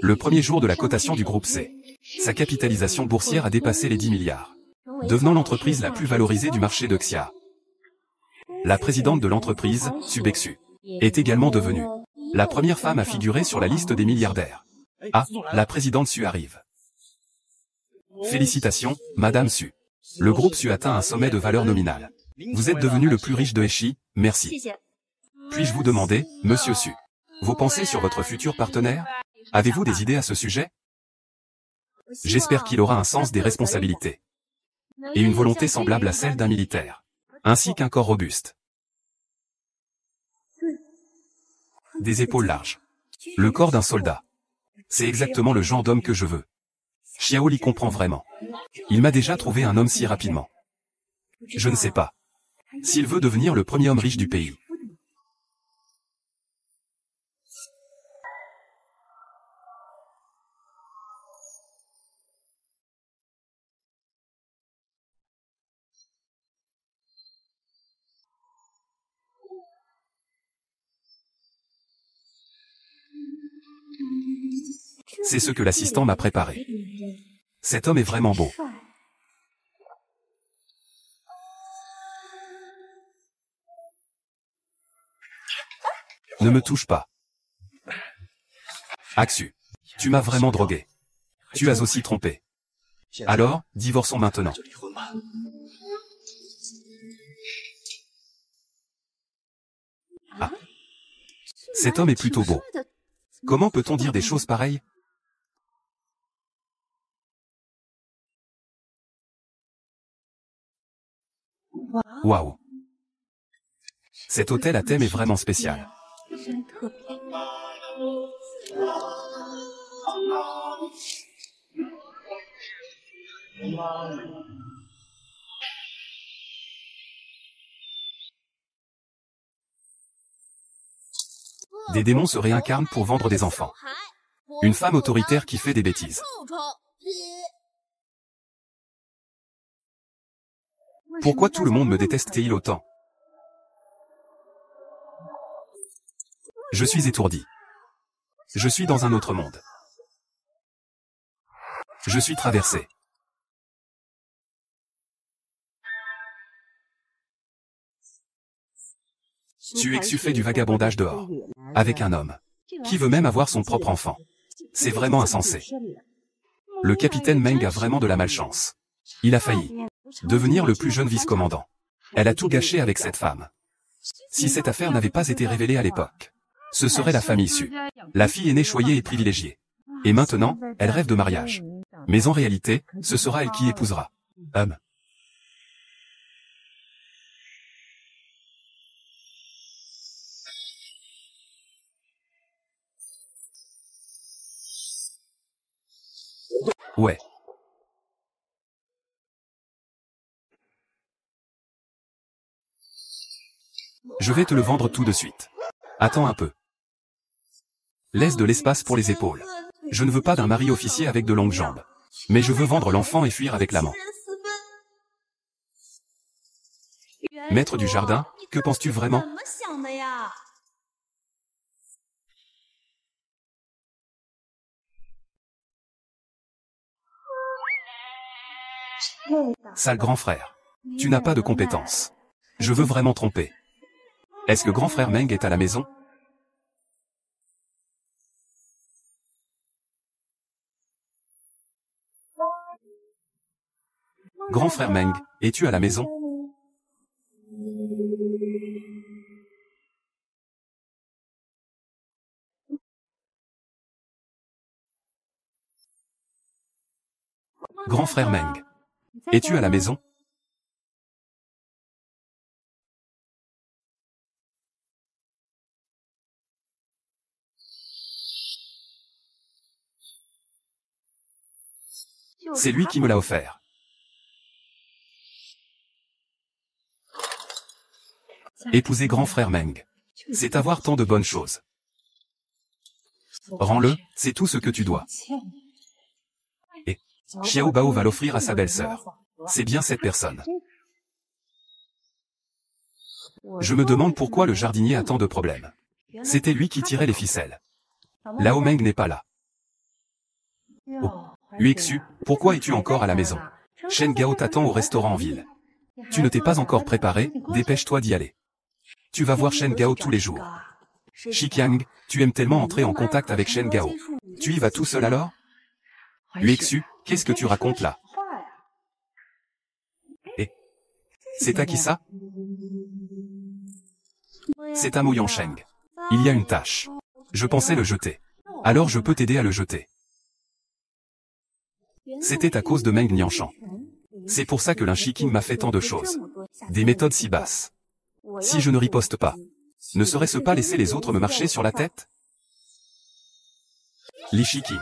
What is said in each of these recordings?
Le premier jour de la cotation du groupe C. Sa capitalisation boursière a dépassé les 10 milliards, devenant l'entreprise la plus valorisée du marché de Xia. La présidente de l'entreprise, Su Bexu, est également devenue la première femme à figurer sur la liste des milliardaires. Ah, la présidente Su arrive. Félicitations, Madame Su. Le groupe Su atteint un sommet de valeur nominale. Vous êtes devenu le plus riche de Hechi, merci. Puis-je vous demander, Monsieur Su, vos pensées sur votre futur partenaire? Avez-vous des idées à ce sujet? J'espère qu'il aura un sens des responsabilités et une volonté semblable à celle d'un militaire, ainsi qu'un corps robuste. Des épaules larges. Le corps d'un soldat. C'est exactement le genre d'homme que je veux. Xiao l'y comprend vraiment. Il m'a déjà trouvé un homme si rapidement. Je ne sais pas s'il veut devenir le premier homme riche du pays. C'est ce que l'assistant m'a préparé. Cet homme est vraiment beau. Ne me touche pas. Axu, tu m'as vraiment drogué. Tu as aussi trompé. Alors, divorçons maintenant. Ah. Cet homme est plutôt beau. Comment peut-on dire des choses pareilles? Waouh. Cet hôtel à thème est vraiment spécial. Des démons se réincarnent pour vendre des enfants. Une femme autoritaire qui fait des bêtises. Pourquoi tout le monde me déteste-t-il autant? Je suis étourdi. Je suis dans un autre monde. Je suis traversé. Su Exu fait du vagabondage dehors. Avec un homme. Qui veut même avoir son propre enfant. C'est vraiment insensé. Le capitaine Meng a vraiment de la malchance. Il a failli devenir le plus jeune vice-commandant. Elle a tout gâché avec cette femme. Si cette affaire n'avait pas été révélée à l'époque, ce serait la famille Su. La fille aînée choyée et privilégiée. Et maintenant, elle rêve de mariage. Mais en réalité, ce sera elle qui épousera. Ouais. Je vais te le vendre tout de suite. Attends un peu. Laisse de l'espace pour les épaules. Je ne veux pas d'un mari officier avec de longues jambes. Mais je veux vendre l'enfant et fuir avec l'amant. Maître du jardin, que penses-tu vraiment? Sale grand frère. Tu n'as pas de compétences. Je veux vraiment tromper. Est-ce que grand frère Meng est à la maison? Grand frère Meng, es-tu à la maison? Grand frère Meng, es-tu à la maison? C'est lui qui me l'a offert. Épouser grand frère Meng. C'est avoir tant de bonnes choses. Rends-le, c'est tout ce que tu dois. Et Xiao Bao va l'offrir à sa belle-sœur. C'est bien cette personne. Je me demande pourquoi le jardinier a tant de problèmes. C'était lui qui tirait les ficelles. Lao Meng n'est pas là. Uexu, pourquoi es-tu encore à la maison? Shen Gao t'attend au restaurant en ville. Tu ne t'es pas encore préparé, dépêche-toi d'y aller. Tu vas voir Shen Gao tous les jours. Shikiang, tu aimes tellement entrer en contact avec Shen Gao. Tu y vas tout seul alors? Uexu, qu'est-ce que tu racontes là? Eh, c'est à qui ça? C'est à Mo Yangsheng. Il y a une tâche. Je pensais le jeter. Alors je peux t'aider à le jeter. C'était à cause de Meng Nianshan. C'est pour ça que l'un Shiking m'a fait tant de choses. Des méthodes si basses. Si je ne riposte pas, ne serait-ce pas laisser les autres me marcher sur la tête? Li Shiking.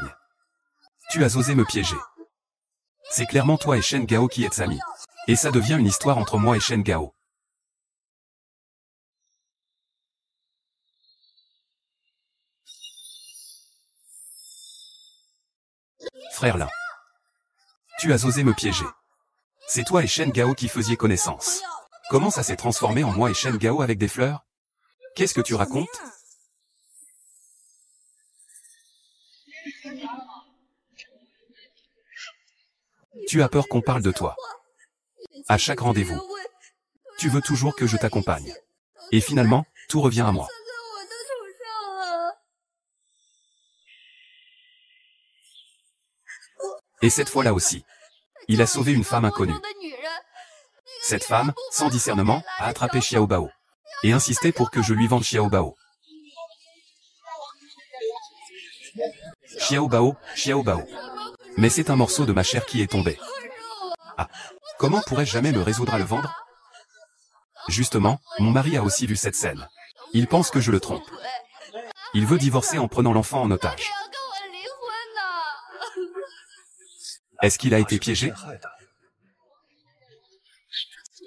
Tu as osé me piéger. C'est clairement toi et Shen Gao qui êtes amis. Et ça devient une histoire entre moi et Shen Gao. Frère Lin. Tu as osé me piéger. C'est toi et Shen Gao qui faisiez connaissance. Comment ça s'est transformé en moi et Shen Gao avec des fleurs? Qu'est-ce que tu racontes? Tu as peur qu'on parle de toi. À chaque rendez-vous. Tu veux toujours que je t'accompagne. Et finalement, tout revient à moi. Et cette fois-là aussi. Il a sauvé une femme inconnue. Cette femme, sans discernement, a attrapé Xiao Bao. Et insisté pour que je lui vende Xiao Bao. Xiao Bao, Xiao Bao. Mais c'est un morceau de ma chair qui est tombé. Ah. Comment pourrais-je jamais me résoudre à le vendre? Justement, mon mari a aussi vu cette scène. Il pense que je le trompe. Il veut divorcer en prenant l'enfant en otage. Est-ce qu'il a été piégé?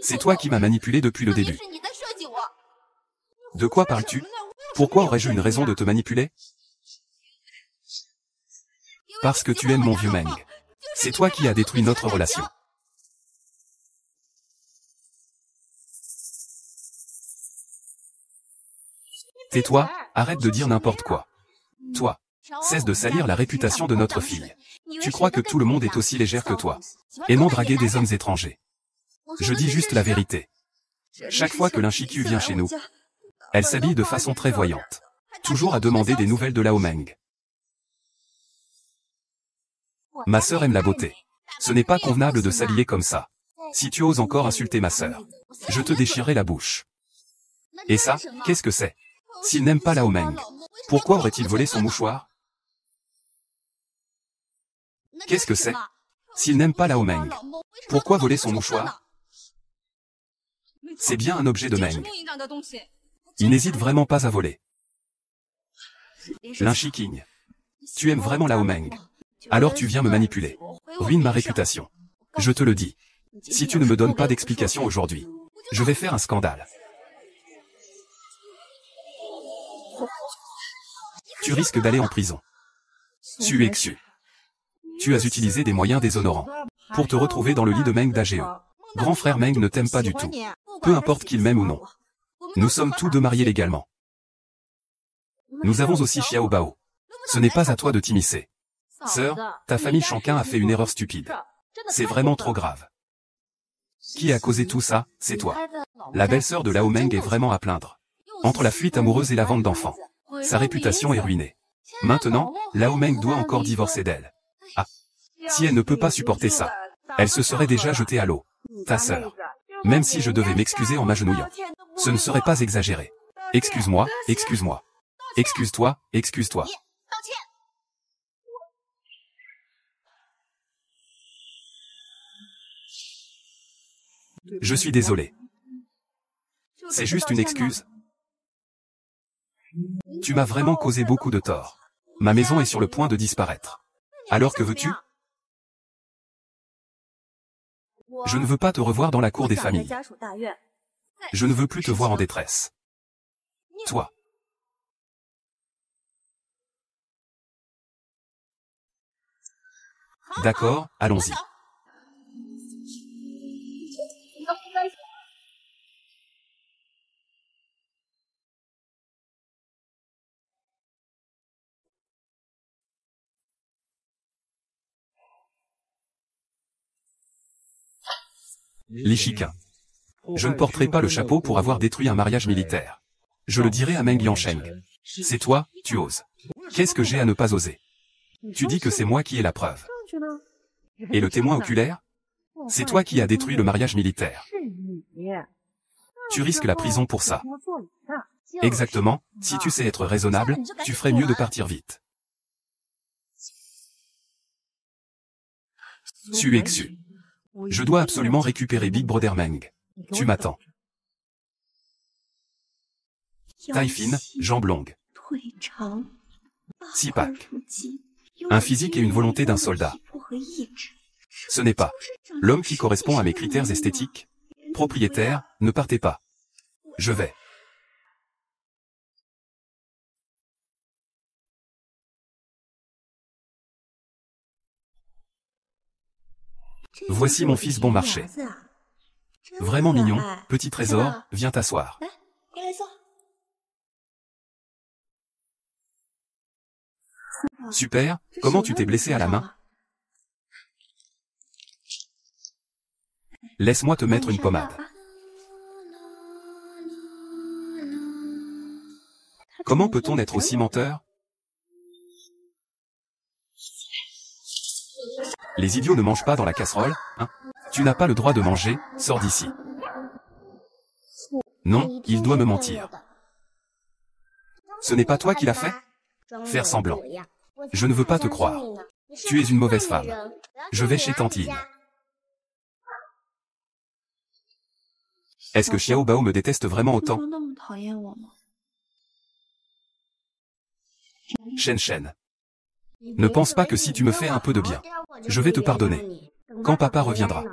C'est toi qui m'as manipulé depuis le début. De quoi parles-tu? Pourquoi aurais-je une raison de te manipuler? Parce que tu aimes mon vieux Meng. C'est toi qui as détruit notre relation. Tais-toi, arrête de dire n'importe quoi. Toi, cesse de salir la réputation de notre fille. Tu crois que tout le monde est aussi légère que toi, aimant draguer des hommes étrangers. Je dis juste la vérité. Chaque fois que l'Inchiku vient chez nous, elle s'habille de façon très voyante. Toujours à demander des nouvelles de Lao Meng. Ma sœur aime la beauté. Ce n'est pas convenable de s'habiller comme ça. Si tu oses encore insulter ma sœur, je te déchirerai la bouche. Et ça, qu'est-ce que c'est? S'il n'aime pas Lao Meng, pourquoi aurait-il volé son mouchoir? Qu'est-ce que c'est? S'il n'aime pas Lao Meng, pourquoi voler son mouchoir? C'est bien un objet de Meng. Il n'hésite vraiment pas à voler. L'Inchiking. Tu aimes vraiment Lao Meng. Alors tu viens me manipuler. Ruine ma réputation. Je te le dis. Si tu ne me donnes pas d'explication aujourd'hui, je vais faire un scandale. Tu risques d'aller en prison. Uexu. Tu as utilisé des moyens déshonorants pour te retrouver dans le lit de Meng d'AGE. Grand frère Meng ne t'aime pas du tout. Peu importe qu'il m'aime ou non. Nous sommes tous deux mariés légalement. Nous avons aussi Xiao Bao. Ce n'est pas à toi de t'immiscer. Sœur, ta famille Shankin a fait une erreur stupide. C'est vraiment trop grave. Qui a causé tout ça? C'est toi. La belle-sœur de Lao Meng est vraiment à plaindre. Entre la fuite amoureuse et la vente d'enfants, sa réputation est ruinée. Maintenant, Lao Meng doit encore divorcer d'elle. Ah. Si elle ne peut pas supporter ça, elle se serait déjà jetée à l'eau. Ta sœur. Même si je devais m'excuser en m'agenouillant, ce ne serait pas exagéré. Excuse-moi, excuse-moi. Excuse-toi, excuse-toi. Je suis désolé. C'est juste une excuse. Tu m'as vraiment causé beaucoup de tort. Ma maison est sur le point de disparaître. Alors que veux-tu? Je ne veux pas te revoir dans la cour des familles. Je ne veux plus te voir en détresse. Toi. D'accord, allons-y. Les chiquins. Je ne porterai pas le chapeau pour avoir détruit un mariage militaire. Je le dirai à Meng Yansheng. C'est toi, tu oses. Qu'est-ce que j'ai à ne pas oser? Tu dis que c'est moi qui ai la preuve. Et le témoin oculaire? C'est toi qui as détruit le mariage militaire. Tu risques la prison pour ça. Exactement, si tu sais être raisonnable, tu ferais mieux de partir vite. Xu. Je dois absolument récupérer Big Brother Meng. Tu m'attends. Taille fine, jambes longues. 6 packs. Un physique et une volonté d'un soldat. Ce n'est pas l'homme qui correspond à mes critères esthétiques. Propriétaire, ne partez pas. Je vais. Voici mon fils bon marché. Vraiment mignon, petit trésor, viens t'asseoir. Super, comment tu t'es blessé à la main? Laisse-moi te mettre une pommade. Comment peut-on être aussi menteur? Les idiots ne mangent pas dans la casserole, hein? Tu n'as pas le droit de manger, sors d'ici. Non, il doit me mentir. Ce n'est pas toi qui l'as fait? Faire semblant. Je ne veux pas te croire. Tu es une mauvaise femme. Je vais chez Tantine. Est-ce que Xiao Bao me déteste vraiment autant? Shen. Ne pense pas que si tu me fais un peu de bien, je vais te pardonner. Quand papa reviendra,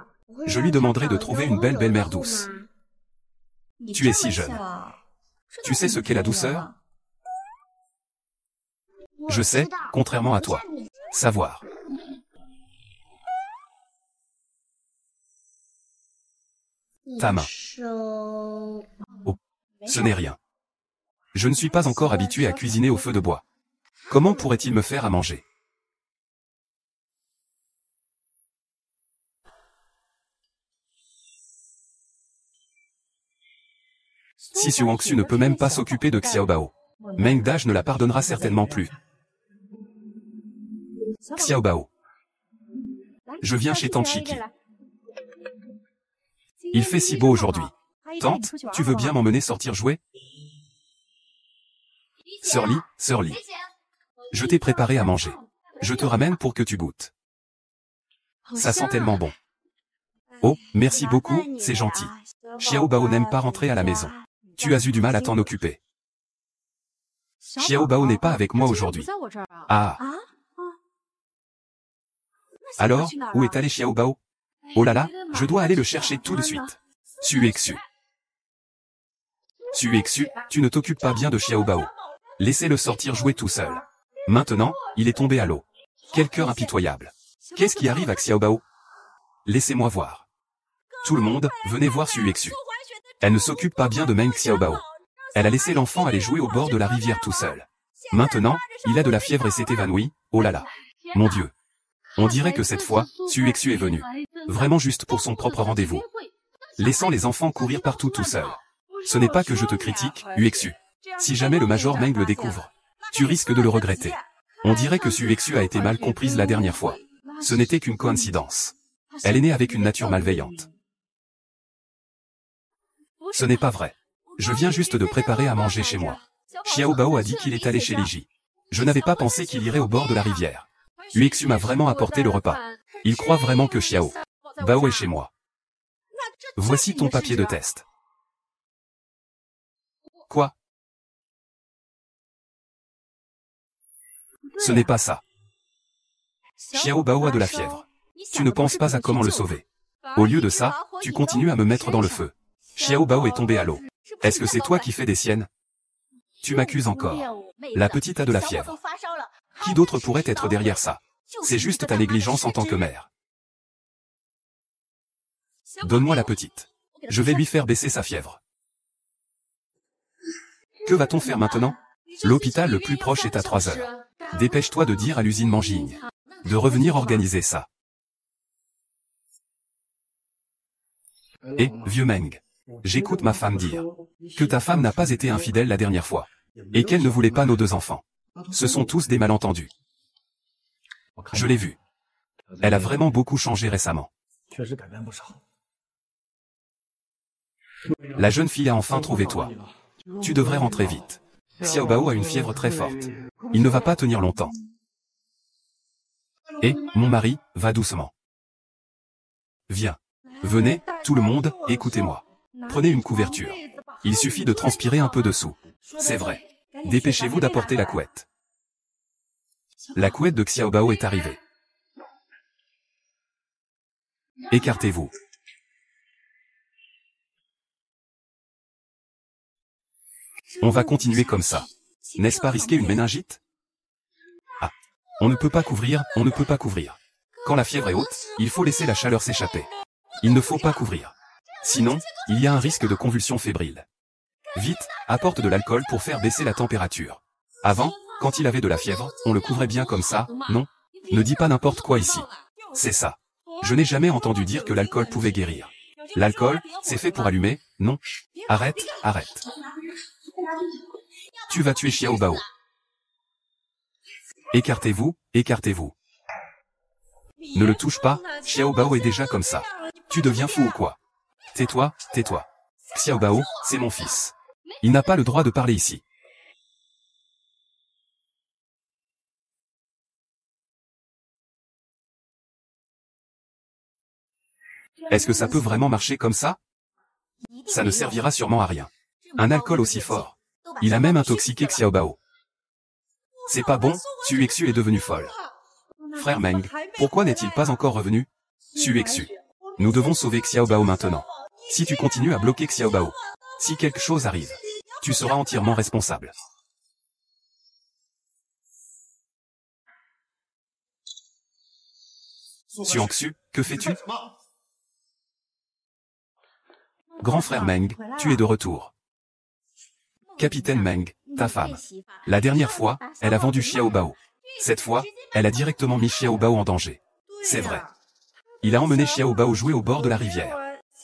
je lui demanderai de trouver une belle belle-mère douce. Tu es si jeune. Tu sais ce qu'est la douceur? Je sais, contrairement à toi. Savoir. Ta main. Oh, ce n'est rien. Je ne suis pas encore habitué à cuisiner au feu de bois. Comment pourrait-il me faire à manger? Si Xu ne peut même pas s'occuper de Xiao Bao, Meng Daj ne la pardonnera certainement plus. Xiao Bao. Je viens chez Tante Chiki. Il fait si beau aujourd'hui. Tante, tu veux bien m'emmener sortir jouer? Sœur Li. Je t'ai préparé à manger. Je te ramène pour que tu goûtes. Ça sent tellement bon. Oh, merci beaucoup, c'est gentil. Xiao Bao n'aime pas rentrer à la maison. Tu as eu du mal à t'en occuper. Xiao Bao n'est pas avec moi aujourd'hui. Ah. Alors, où est allé Xiao Bao? Oh là là, je dois aller le chercher tout de suite. Xu. Tu ne t'occupes pas bien de Xiao Bao. Laissez-le sortir jouer tout seul. Maintenant, il est tombé à l'eau. Quel cœur impitoyable. Qu'est-ce qui arrive à Xiao Bao? Laissez-moi voir. Tout le monde, venez voir Xu. Elle ne s'occupe pas bien de Meng Xiaobao. Elle a laissé l'enfant aller jouer au bord de la rivière tout seul. Maintenant, il a de la fièvre et s'est évanoui, oh là là. Mon Dieu. On dirait que cette fois, Xu est venu. Vraiment juste pour son propre rendez-vous. Laissant les enfants courir partout tout seuls. Ce n'est pas que je te critique, Xu. Si jamais le Major Meng le découvre, tu risques de le regretter. On dirait que Xu a été mal comprise la dernière fois. Ce n'était qu'une coïncidence. Elle est née avec une nature malveillante. Ce n'est pas vrai. Je viens juste de préparer à manger chez moi. Xiao Bao a dit qu'il est allé chez Liji. Je n'avais pas pensé qu'il irait au bord de la rivière. Xu m'a vraiment apporté le repas. Il croit vraiment que Xiao Bao est chez moi. Voici ton papier de test. Quoi? Ce n'est pas ça. Xiao Bao a de la fièvre. Tu ne penses pas à comment le sauver. Au lieu de ça, tu continues à me mettre dans le feu. Xiao Bao est tombé à l'eau. Est-ce que c'est toi qui fais des siennes? Tu m'accuses encore. La petite a de la fièvre. Qui d'autre pourrait être derrière ça? C'est juste ta négligence en tant que mère. Donne-moi la petite. Je vais lui faire baisser sa fièvre. Que va-t-on faire maintenant? L'hôpital le plus proche est à 3 heures. Dépêche-toi de dire à l'usine Manjing de revenir organiser ça. Eh, vieux Meng. J'écoute ma femme dire que ta femme n'a pas été infidèle la dernière fois. Et qu'elle ne voulait pas nos 2 enfants. Ce sont tous des malentendus. Je l'ai vue. Elle a vraiment beaucoup changé récemment. La jeune fille a enfin trouvé toi. Tu devrais rentrer vite. Xiao Bao a une fièvre très forte. Il ne va pas tenir longtemps. Et, mon mari, va doucement. Viens. Venez, tout le monde, écoutez-moi. Prenez une couverture. Il suffit de transpirer un peu dessous. C'est vrai. Dépêchez-vous d'apporter la couette. La couette de Xiao Bao est arrivée. Écartez-vous. On va continuer comme ça. N'est-ce pas risquer une méningite? Ah. On ne peut pas couvrir, on ne peut pas couvrir. Quand la fièvre est haute, il faut laisser la chaleur s'échapper. Il ne faut pas couvrir. Sinon, il y a un risque de convulsion fébrile. Vite, apporte de l'alcool pour faire baisser la température. Avant, quand il avait de la fièvre, on le couvrait bien comme ça, non? Ne dis pas n'importe quoi ici. C'est ça. Je n'ai jamais entendu dire que l'alcool pouvait guérir. L'alcool, c'est fait pour allumer, non? Arrête, arrête. Tu vas tuer Xiao Bao. Écartez-vous, écartez-vous. Ne le touche pas, Xiao Bao est déjà comme ça. Tu deviens fou ou quoi? Tais-toi, tais-toi. Xiao Bao, c'est mon fils. Il n'a pas le droit de parler ici. Est-ce que ça peut vraiment marcher comme ça? Ça ne servira sûrement à rien. Un alcool aussi fort. Il a même intoxiqué Xiao Bao. C'est pas bon, Suexu est devenu folle. Frère Meng, pourquoi n'est-il pas encore revenu? Suexu. Nous devons sauver Xiao Bao maintenant. Si tu continues à bloquer Xiao Bao, si quelque chose arrive, tu seras entièrement responsable. Suangxu, que fais-tu? Grand frère Meng, tu es de retour. Capitaine Meng, ta femme. La dernière fois, elle a vendu Xiao Bao. Cette fois, elle a directement mis Xiao Bao en danger. C'est vrai. Il a emmené Xiao Bao jouer au bord de la rivière.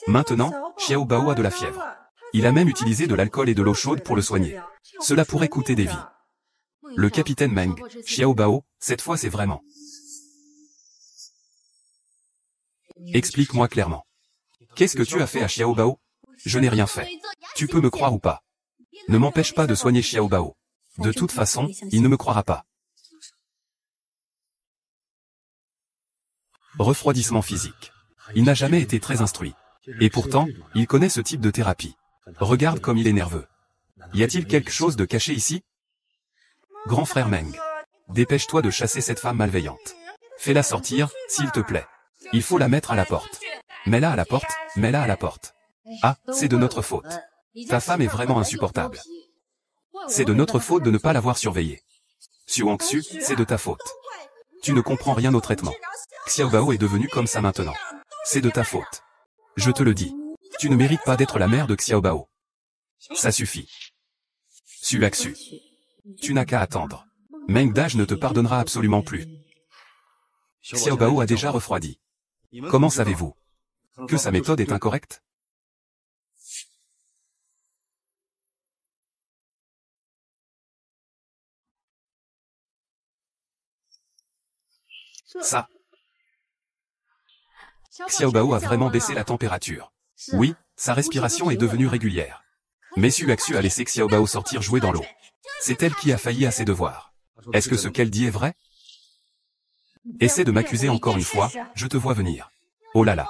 Maintenant, Xiao Bao a de la fièvre. Il a même utilisé de l'alcool et de l'eau chaude pour le soigner. Cela pourrait coûter des vies. Le capitaine Meng, Xiao Bao, cette fois c'est vraiment. Explique-moi clairement. Qu'est-ce que tu as fait à Xiao Bao? Je n'ai rien fait. Tu peux me croire ou pas? Ne m'empêche pas de soigner Xiao Bao. De toute façon, il ne me croira pas. Refroidissement physique. Il n'a jamais été très instruit. Et pourtant, il connaît ce type de thérapie. Regarde comme il est nerveux. Y a-t-il quelque chose de caché ici? Grand frère Meng. Dépêche-toi de chasser cette femme malveillante. Fais-la sortir, s'il te plaît. Il faut la mettre à la porte. Mets-la à la porte, mets-la à la porte. Ah, c'est de notre faute. Ta femme est vraiment insupportable. C'est de notre faute de ne pas l'avoir surveillée. Suangxu, c'est de ta faute. Tu ne comprends rien au traitement. Xiao Bao est devenu comme ça maintenant. C'est de ta faute. Je te le dis. Tu ne mérites pas d'être la mère de Xiao Bao. Ça suffit. Suangxu. Tu n'as qu'à attendre. Meng Dage ne te pardonnera absolument plus. Xiao Bao a déjà refroidi. Comment savez-vous que sa méthode est incorrecte? Ça. Xiao Bao a vraiment baissé la température. Oui, sa respiration est devenue régulière. Mais Suangxu a laissé Xiao Bao sortir jouer dans l'eau. C'est elle qui a failli à ses devoirs. Est-ce que ce qu'elle dit est vrai? Essaie de m'accuser encore une fois, je te vois venir. Oh là là.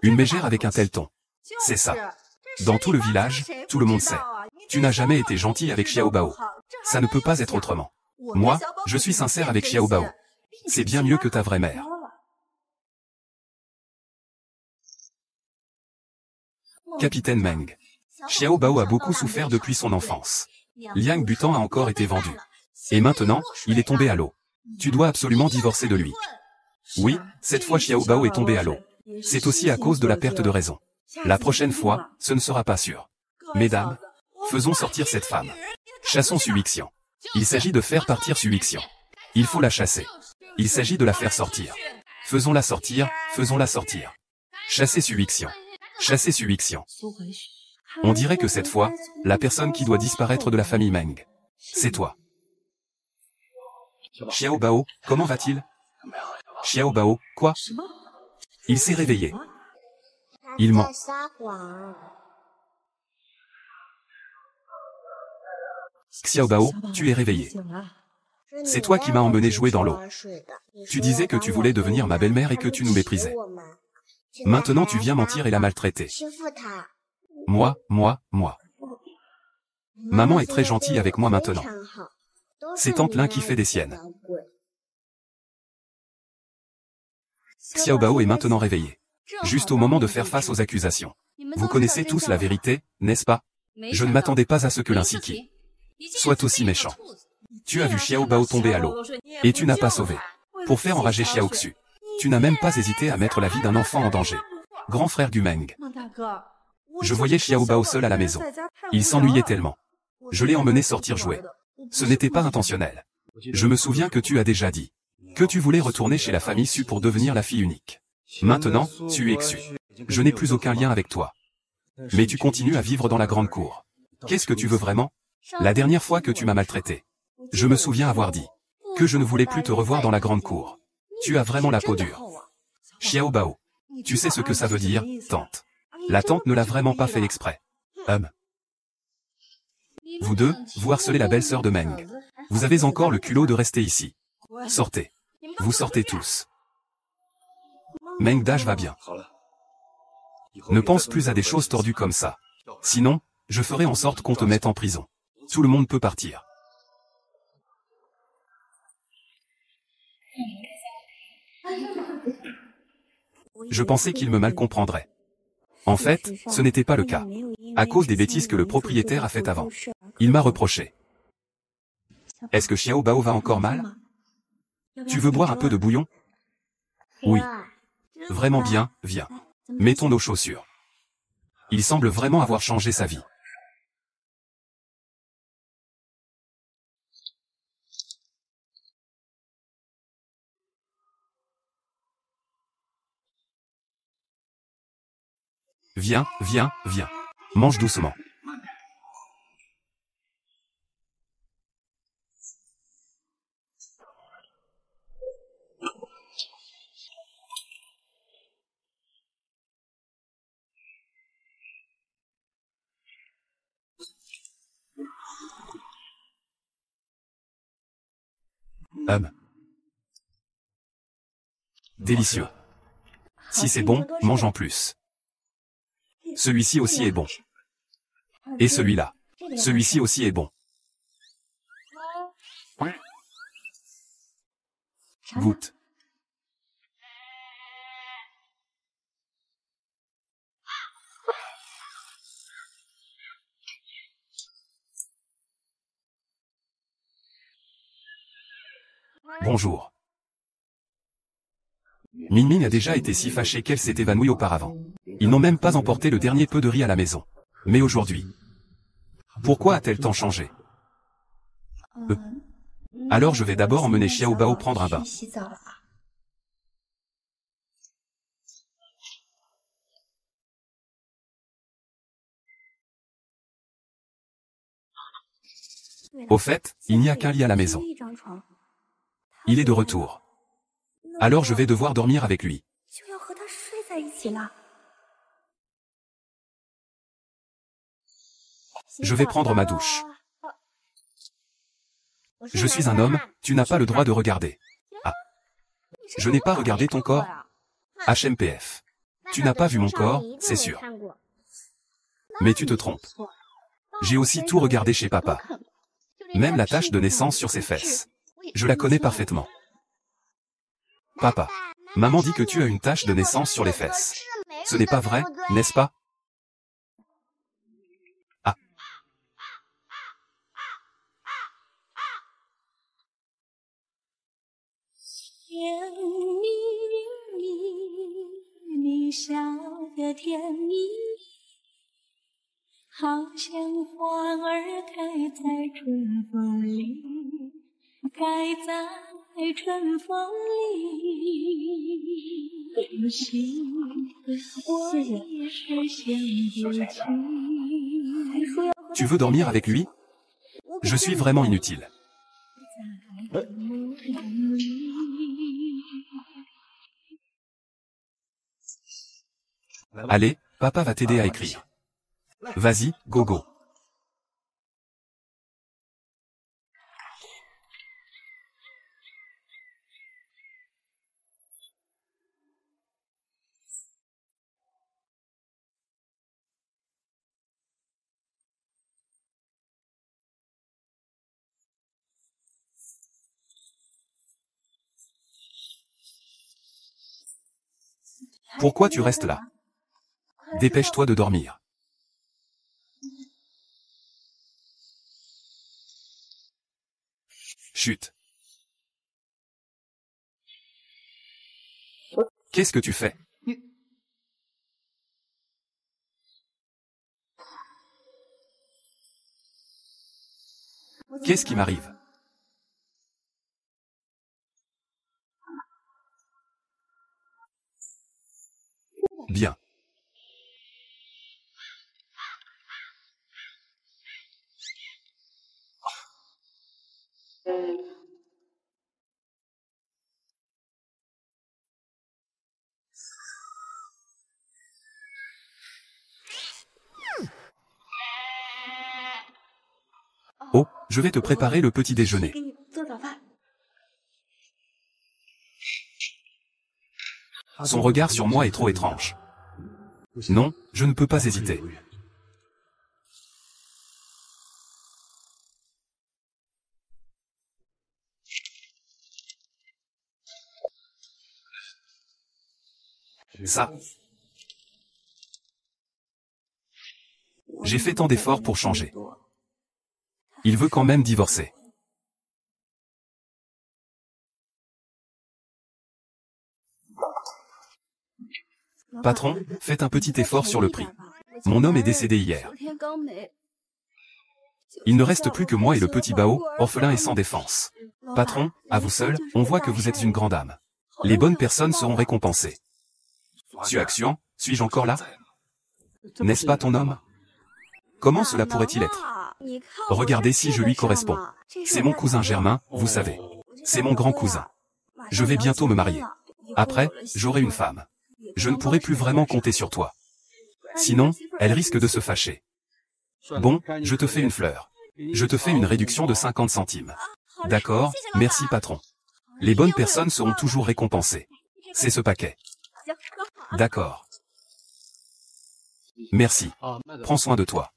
Une mégère avec un tel ton. C'est ça. Dans tout le village, tout le monde sait. Tu n'as jamais été gentil avec Xiao Bao. Ça ne peut pas être autrement. Moi, je suis sincère avec Xiao Bao. C'est bien mieux que ta vraie mère. Capitaine Meng. Xiao Bao a beaucoup souffert depuis son enfance. Liang Butan a encore été vendu. Et maintenant, il est tombé à l'eau. Tu dois absolument divorcer de lui. Oui, cette fois Xiao Bao est tombé à l'eau. C'est aussi à cause de la perte de raison. La prochaine fois, ce ne sera pas sûr. Mesdames, faisons sortir cette femme. Chassons Suixian. Il s'agit de faire partir Suixian. Il faut la chasser. Il s'agit de la faire sortir. Faisons-la sortir, faisons-la sortir. Chassez Suixian. Chassé Suixian. On dirait que cette fois, la personne qui doit disparaître de la famille Meng, c'est toi. Xiao Bao, comment va-t-il? Xiao Bao, quoi? Il s'est réveillé. Il ment. Xiao Bao, tu es réveillé. C'est toi qui m'as emmené jouer dans l'eau. Tu disais que tu voulais devenir ma belle-mère et que tu nous méprisais. Maintenant tu viens mentir et la maltraiter. Moi. Maman est très gentille avec moi maintenant. C'est Tante Lin qui fait des siennes. Xiao Bao est maintenant réveillé. Juste au moment de faire face aux accusations. Vous connaissez tous la vérité, n'est-ce pas? Je ne m'attendais pas à ce que l'Insiki soit aussi méchant. Tu as vu Xiao Bao tomber à l'eau. Et tu n'as pas sauvé. Pour faire enrager Xiao Xu. Tu n'as même pas hésité à mettre la vie d'un enfant en danger. Grand frère du Meng. Je voyais Xiao Bao seul à la maison. Il s'ennuyait tellement. Je l'ai emmené sortir jouer. Ce n'était pas intentionnel. Je me souviens que tu as déjà dit que tu voulais retourner chez la famille Su pour devenir la fille unique. Maintenant, tu es Xu. Je n'ai plus aucun lien avec toi. Mais tu continues à vivre dans la grande cour. Qu'est-ce que tu veux vraiment? La dernière fois que tu m'as maltraité, je me souviens avoir dit que je ne voulais plus te revoir dans la grande cour. Tu as vraiment la peau dure. Xiao Bao. Tu sais ce que ça veut dire, tante. La tante ne l'a vraiment pas fait exprès. Vous deux, vous harcelez la belle-sœur de Meng. Vous avez encore le culot de rester ici. Sortez. Vous sortez tous. Meng Dash va bien. Ne pense plus à des choses tordues comme ça. Sinon, je ferai en sorte qu'on te mette en prison. Tout le monde peut partir. Je pensais qu'il me mal comprendrait. En fait, ce n'était pas le cas. À cause des bêtises que le propriétaire a faites avant. Il m'a reproché. Est-ce que Xiao Bao va encore mal? Tu veux boire un peu de bouillon? Oui. Vraiment bien, viens. Mettons nos chaussures. Il semble vraiment avoir changé sa vie. Viens. Mange doucement. Délicieux. Si c'est bon, mange en plus. Celui-ci aussi est bon. Et celui-là. Celui-ci aussi est bon. Goûte. Bonjour. Ming a déjà été si fâchée qu'elle s'est évanouie auparavant. Ils n'ont même pas emporté le dernier peu de riz à la maison. Mais aujourd'hui, pourquoi a-t-elle tant changé? Alors je vais d'abord emmener Xiao Bao prendre un bain. Au fait, il n'y a qu'un lit à la maison. Il est de retour. Alors je vais devoir dormir avec lui. Je vais prendre ma douche. Je suis un homme, tu n'as pas le droit de regarder. Ah. Je n'ai pas regardé ton corps. HMPF. Tu n'as pas vu mon corps, c'est sûr. Mais tu te trompes. J'ai aussi tout regardé chez papa. Même la tache de naissance sur ses fesses. Je la connais parfaitement. Papa. Maman dit que tu as une tache de naissance sur les fesses. Ce n'est pas vrai, n'est-ce pas? Ah. Tu veux dormir avec lui? Je suis vraiment inutile. Allez, papa va t'aider à écrire. Vas-y, gogo. Pourquoi tu restes là? Dépêche-toi de dormir. Chut. Qu'est-ce que tu fais? Qu'est-ce qui m'arrive? Bien. Oh, je vais te préparer le petit déjeuner. Son regard sur moi est trop étrange. Non, je ne peux pas hésiter. Ça. J'ai fait tant d'efforts pour changer. Il veut quand même divorcer. Patron, faites un petit effort sur le prix. Mon homme est décédé hier. Il ne reste plus que moi et le petit Bao, orphelin et sans défense. Patron, à vous seul, on voit que vous êtes une grande âme. Les bonnes personnes seront récompensées. Suaxian, suis-je encore là? N'est-ce pas ton homme? Comment cela pourrait-il être? Regardez si je lui corresponds. C'est mon cousin Germain, vous savez. C'est mon grand cousin. Je vais bientôt me marier. Après, j'aurai une femme. Je ne pourrai plus vraiment compter sur toi. Sinon, elle risque de se fâcher. Bon, je te fais une fleur. Je te fais une réduction de 50 centimes. D'accord, merci patron. Les bonnes personnes seront toujours récompensées. C'est ce paquet. D'accord. Merci. Prends soin de toi.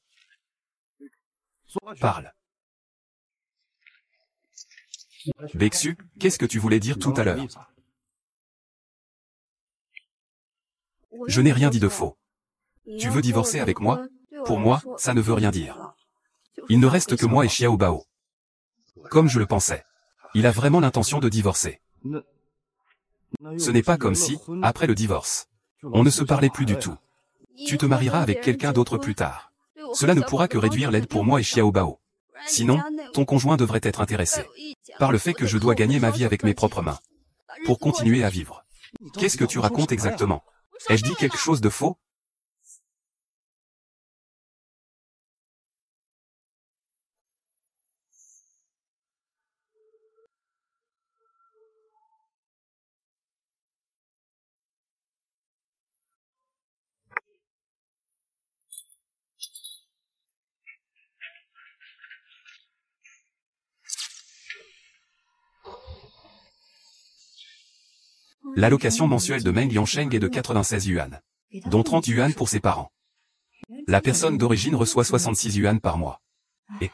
Parle. Bexu, qu'est-ce que tu voulais dire tout à l'heure? Je n'ai rien dit de faux. Tu veux divorcer avec moi? Pour moi, ça ne veut rien dire. Il ne reste que moi et Xiao Bao. Comme je le pensais. Il a vraiment l'intention de divorcer. Ce n'est pas comme si, après le divorce, on ne se parlait plus du tout. Tu te marieras avec quelqu'un d'autre plus tard. Cela ne pourra que réduire l'aide pour moi et Xiao Bao. Sinon, ton conjoint devrait être intéressé par le fait que je dois gagner ma vie avec mes propres mains. Pour continuer à vivre. Qu'est-ce que tu racontes exactement? Ai-je dit quelque chose de faux? L'allocation mensuelle de Meng Yongsheng est de 96 yuan, dont 30 yuan pour ses parents. La personne d'origine reçoit 66 yuan par mois. Et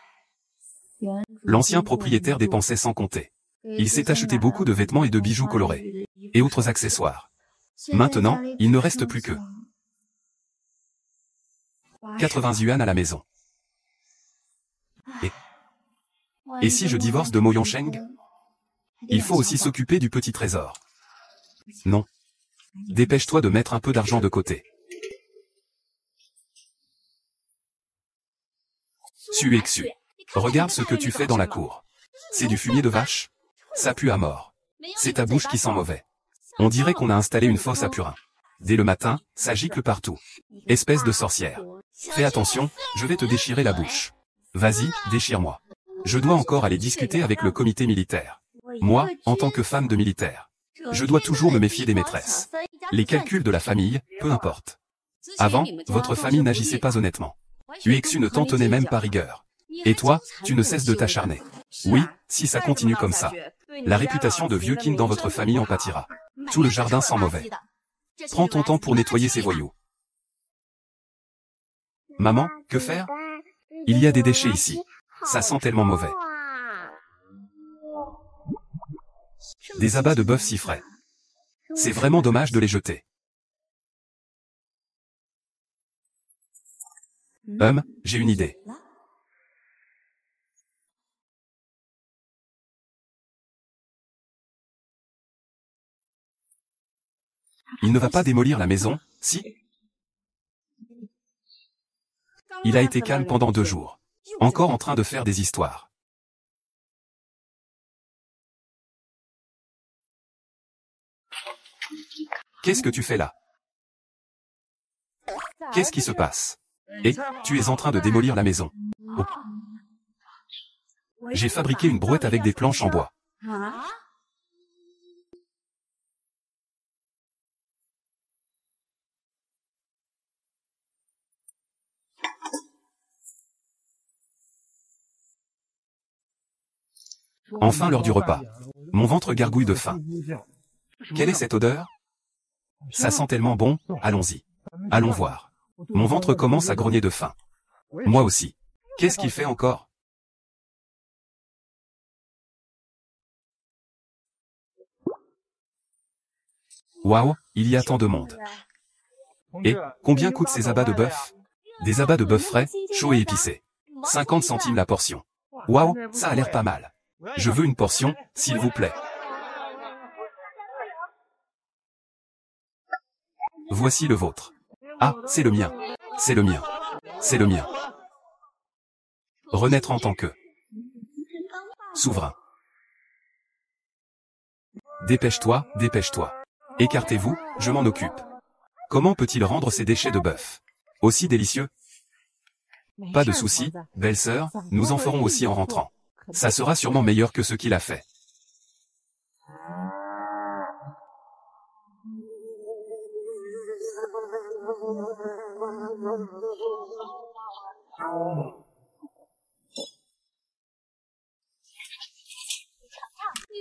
l'ancien propriétaire dépensait sans compter. Il s'est acheté beaucoup de vêtements et de bijoux colorés, et autres accessoires. Maintenant, il ne reste plus que 80 yuan à la maison. Et si je divorce de Mo Yongsheng? Il faut aussi s'occuper du petit trésor. Non. Dépêche-toi de mettre un peu d'argent de côté. Suexu. Regarde ce que tu fais dans la cour. C'est du fumier de vache? Ça pue à mort. C'est ta bouche qui sent mauvais. On dirait qu'on a installé une fosse à purin. Dès le matin, ça gicle partout. Espèce de sorcière. Fais attention, je vais te déchirer la bouche. Vas-y, déchire-moi. Je dois encore aller discuter avec le comité militaire. Moi, en tant que femme de militaire, je dois toujours me méfier des maîtresses. Les calculs de la famille, peu importe. Avant, votre famille n'agissait pas honnêtement. Uexu ne t'en tenait même pas rigueur. Et toi, tu ne cesses de t'acharner. Oui, si ça continue comme ça, la réputation de vieux kin dans votre famille en pâtira. Tout le jardin sent mauvais. Prends ton temps pour nettoyer ces voyous. Maman, que faire? Il y a des déchets ici. Ça sent tellement mauvais. Des abats de bœuf si frais. C'est vraiment dommage de les jeter. J'ai une idée. Il ne va pas démolir la maison, si? Il a été calme pendant 2 jours. Encore en train de faire des histoires. Qu'est-ce que tu fais là? Qu'est-ce qui se passe? Et, tu es en train de démolir la maison. Oh. J'ai fabriqué une brouette avec des planches en bois. Enfin l'heure du repas. Mon ventre gargouille de faim. Quelle est cette odeur? Ça sent tellement bon, allons-y. Allons voir. Mon ventre commence à grogner de faim. Moi aussi. Qu'est-ce qu'il fait encore? Waouh, il y a tant de monde. Et, combien coûtent ces abats de bœuf? Des abats de bœuf frais, chauds et épicés. 50 centimes la portion. Waouh, ça a l'air pas mal. Je veux une portion, s'il vous plaît. Voici le vôtre. Ah, c'est le mien. C'est le mien. C'est le mien. Renaître en tant que souverain. Dépêche-toi, dépêche-toi. Écartez-vous, je m'en occupe. Comment peut-il rendre ces déchets de bœuf aussi délicieux? Pas de souci, belle-sœur, nous en ferons aussi en rentrant. Ça sera sûrement meilleur que ce qu'il a fait.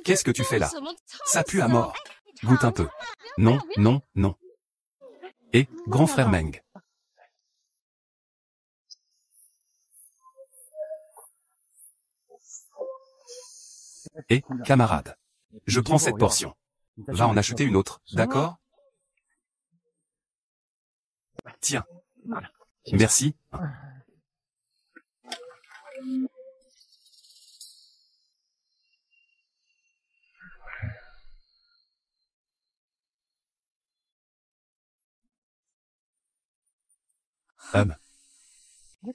Qu'est-ce que tu fais là? Ça pue à mort. Goûte un peu. Non, non, non. Et, grand frère Meng. Et, camarade. Je prends cette portion. Va en acheter une autre, d'accord? Tiens. Merci.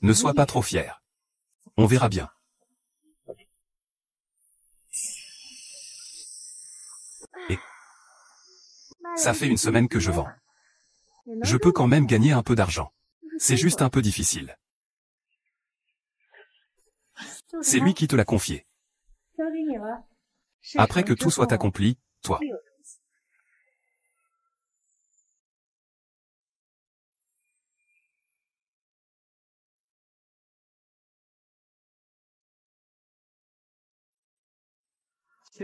Ne sois pas trop fier. On verra bien. Et ça fait 1 semaine que je vends. Je peux quand même gagner un peu d'argent. C'est juste un peu difficile. C'est lui qui te l'a confié. Après que tout soit accompli, toi.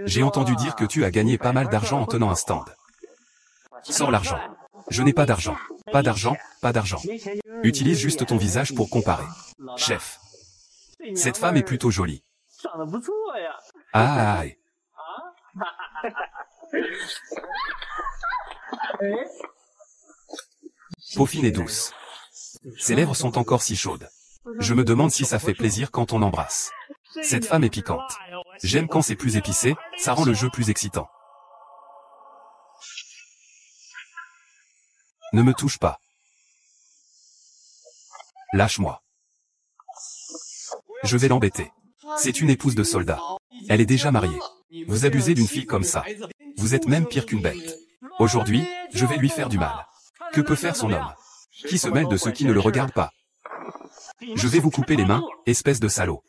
J'ai entendu dire que tu as gagné pas mal d'argent en tenant un stand. Sors l'argent. Je n'ai pas d'argent. Pas d'argent, pas d'argent. Utilise juste ton visage pour comparer. Chef. Cette femme est plutôt jolie. Ah, Pauphine et douce. Ses lèvres sont encore si chaudes. Je me demande si ça fait plaisir quand on embrasse. Cette femme est piquante. J'aime quand c'est plus épicé, ça rend le jeu plus excitant. Ne me touche pas. Lâche-moi. Je vais l'embêter. C'est une épouse de soldat. Elle est déjà mariée. Vous abusez d'une fille comme ça. Vous êtes même pire qu'une bête. Aujourd'hui, je vais lui faire du mal. Que peut faire son homme? Qui se mêle de ceux qui ne le regardent pas? Je vais vous couper les mains, espèce de salaud.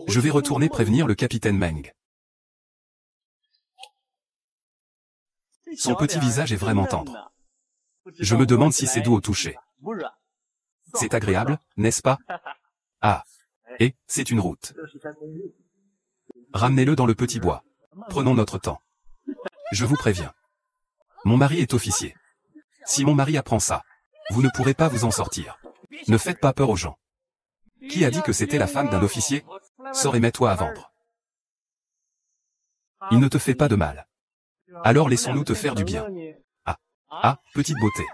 Je vais retourner prévenir le capitaine Meng. Son petit visage est vraiment tendre. Je me demande si c'est doux au toucher. C'est agréable, n'est-ce pas? Ah. Et, c'est une route. Ramenez-le dans le petit bois. Prenons notre temps. Je vous préviens. Mon mari est officier. Si mon mari apprend ça, vous ne pourrez pas vous en sortir. Ne faites pas peur aux gens. Qui a dit que c'était la femme d'un officier? Sors et mets-toi à vendre. Il ne te fait pas de mal. Alors laissons-nous te faire du bien. Ah. Ah, petite beauté.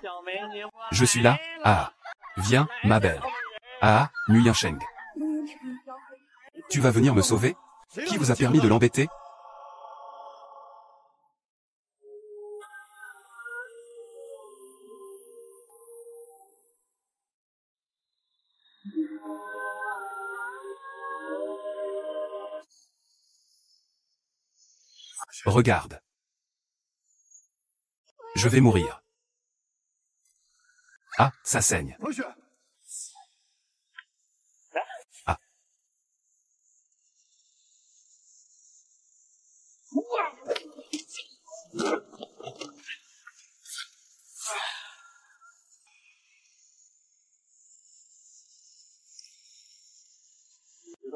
Je suis là. Ah. Viens, ma belle. Ah, Nguyen Sheng. Tu vas venir me sauver? Qui vous a permis de l'embêter? Regarde. Je vais mourir. Ah, ça saigne. Ah.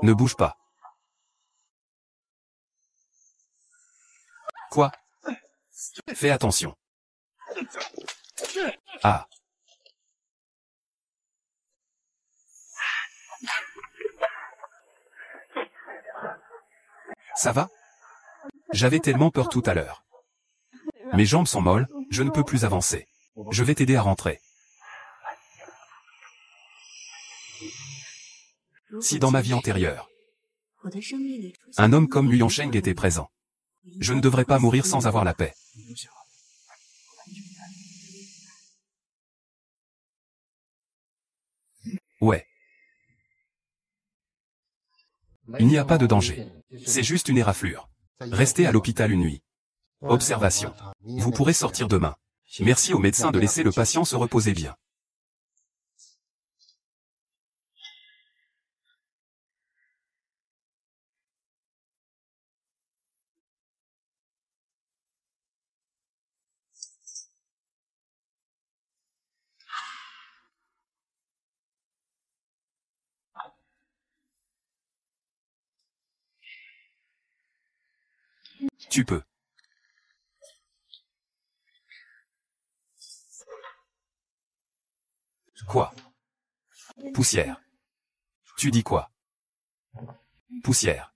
Ne bouge pas. Quoi? Fais attention. Ah. Ça va? J'avais tellement peur tout à l'heure. Mes jambes sont molles, je ne peux plus avancer. Je vais t'aider à rentrer. Si dans ma vie antérieure, un homme comme Nguyen Sheng était présent, je ne devrais pas mourir sans avoir la paix. Ouais. Il n'y a pas de danger. C'est juste une éraflure. Restez à l'hôpital une nuit. Observation. Vous pourrez sortir demain. Merci au médecin de laisser le patient se reposer bien. Tu peux. Quoi? Poussière. Tu dis quoi? Poussière.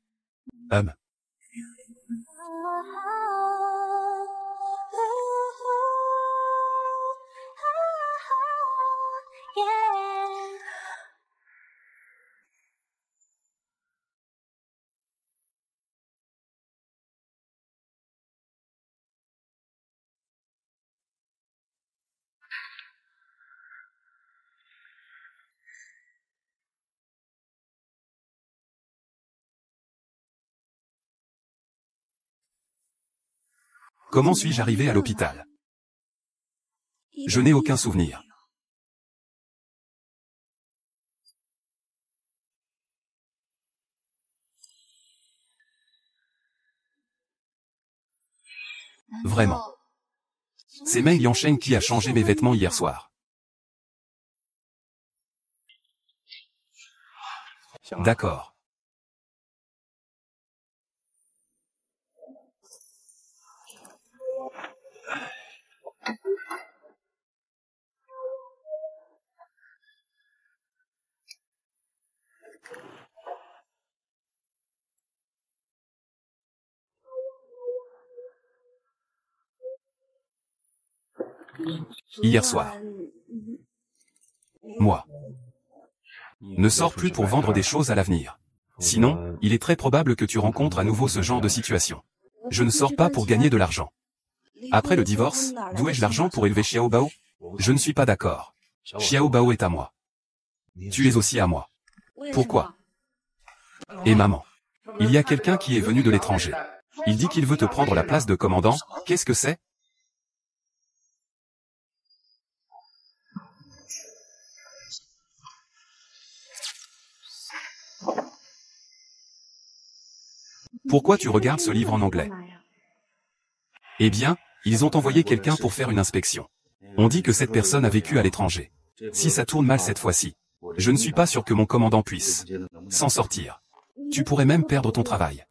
Comment suis-je arrivé à l'hôpital? Je n'ai aucun souvenir. Vraiment. C'est Meng Yansheng qui a changé mes vêtements hier soir. D'accord. Hier soir. Moi. Ne sors plus pour vendre des choses à l'avenir. Sinon, il est très probable que tu rencontres à nouveau ce genre de situation. Je ne sors pas pour gagner de l'argent. Après le divorce, d'où ai-je l'argent pour élever Xiao Bao? Je ne suis pas d'accord. Xiao Bao est à moi. Tu es aussi à moi. Pourquoi? Et maman. Il y a quelqu'un qui est venu de l'étranger. Il dit qu'il veut te prendre la place de commandant, qu'est-ce que c'est? Pourquoi tu regardes ce livre en anglais? Eh bien, ils ont envoyé quelqu'un pour faire une inspection. On dit que cette personne a vécu à l'étranger. Si ça tourne mal cette fois-ci, je ne suis pas sûr que mon commandant puisse s'en sortir. Tu pourrais même perdre ton travail.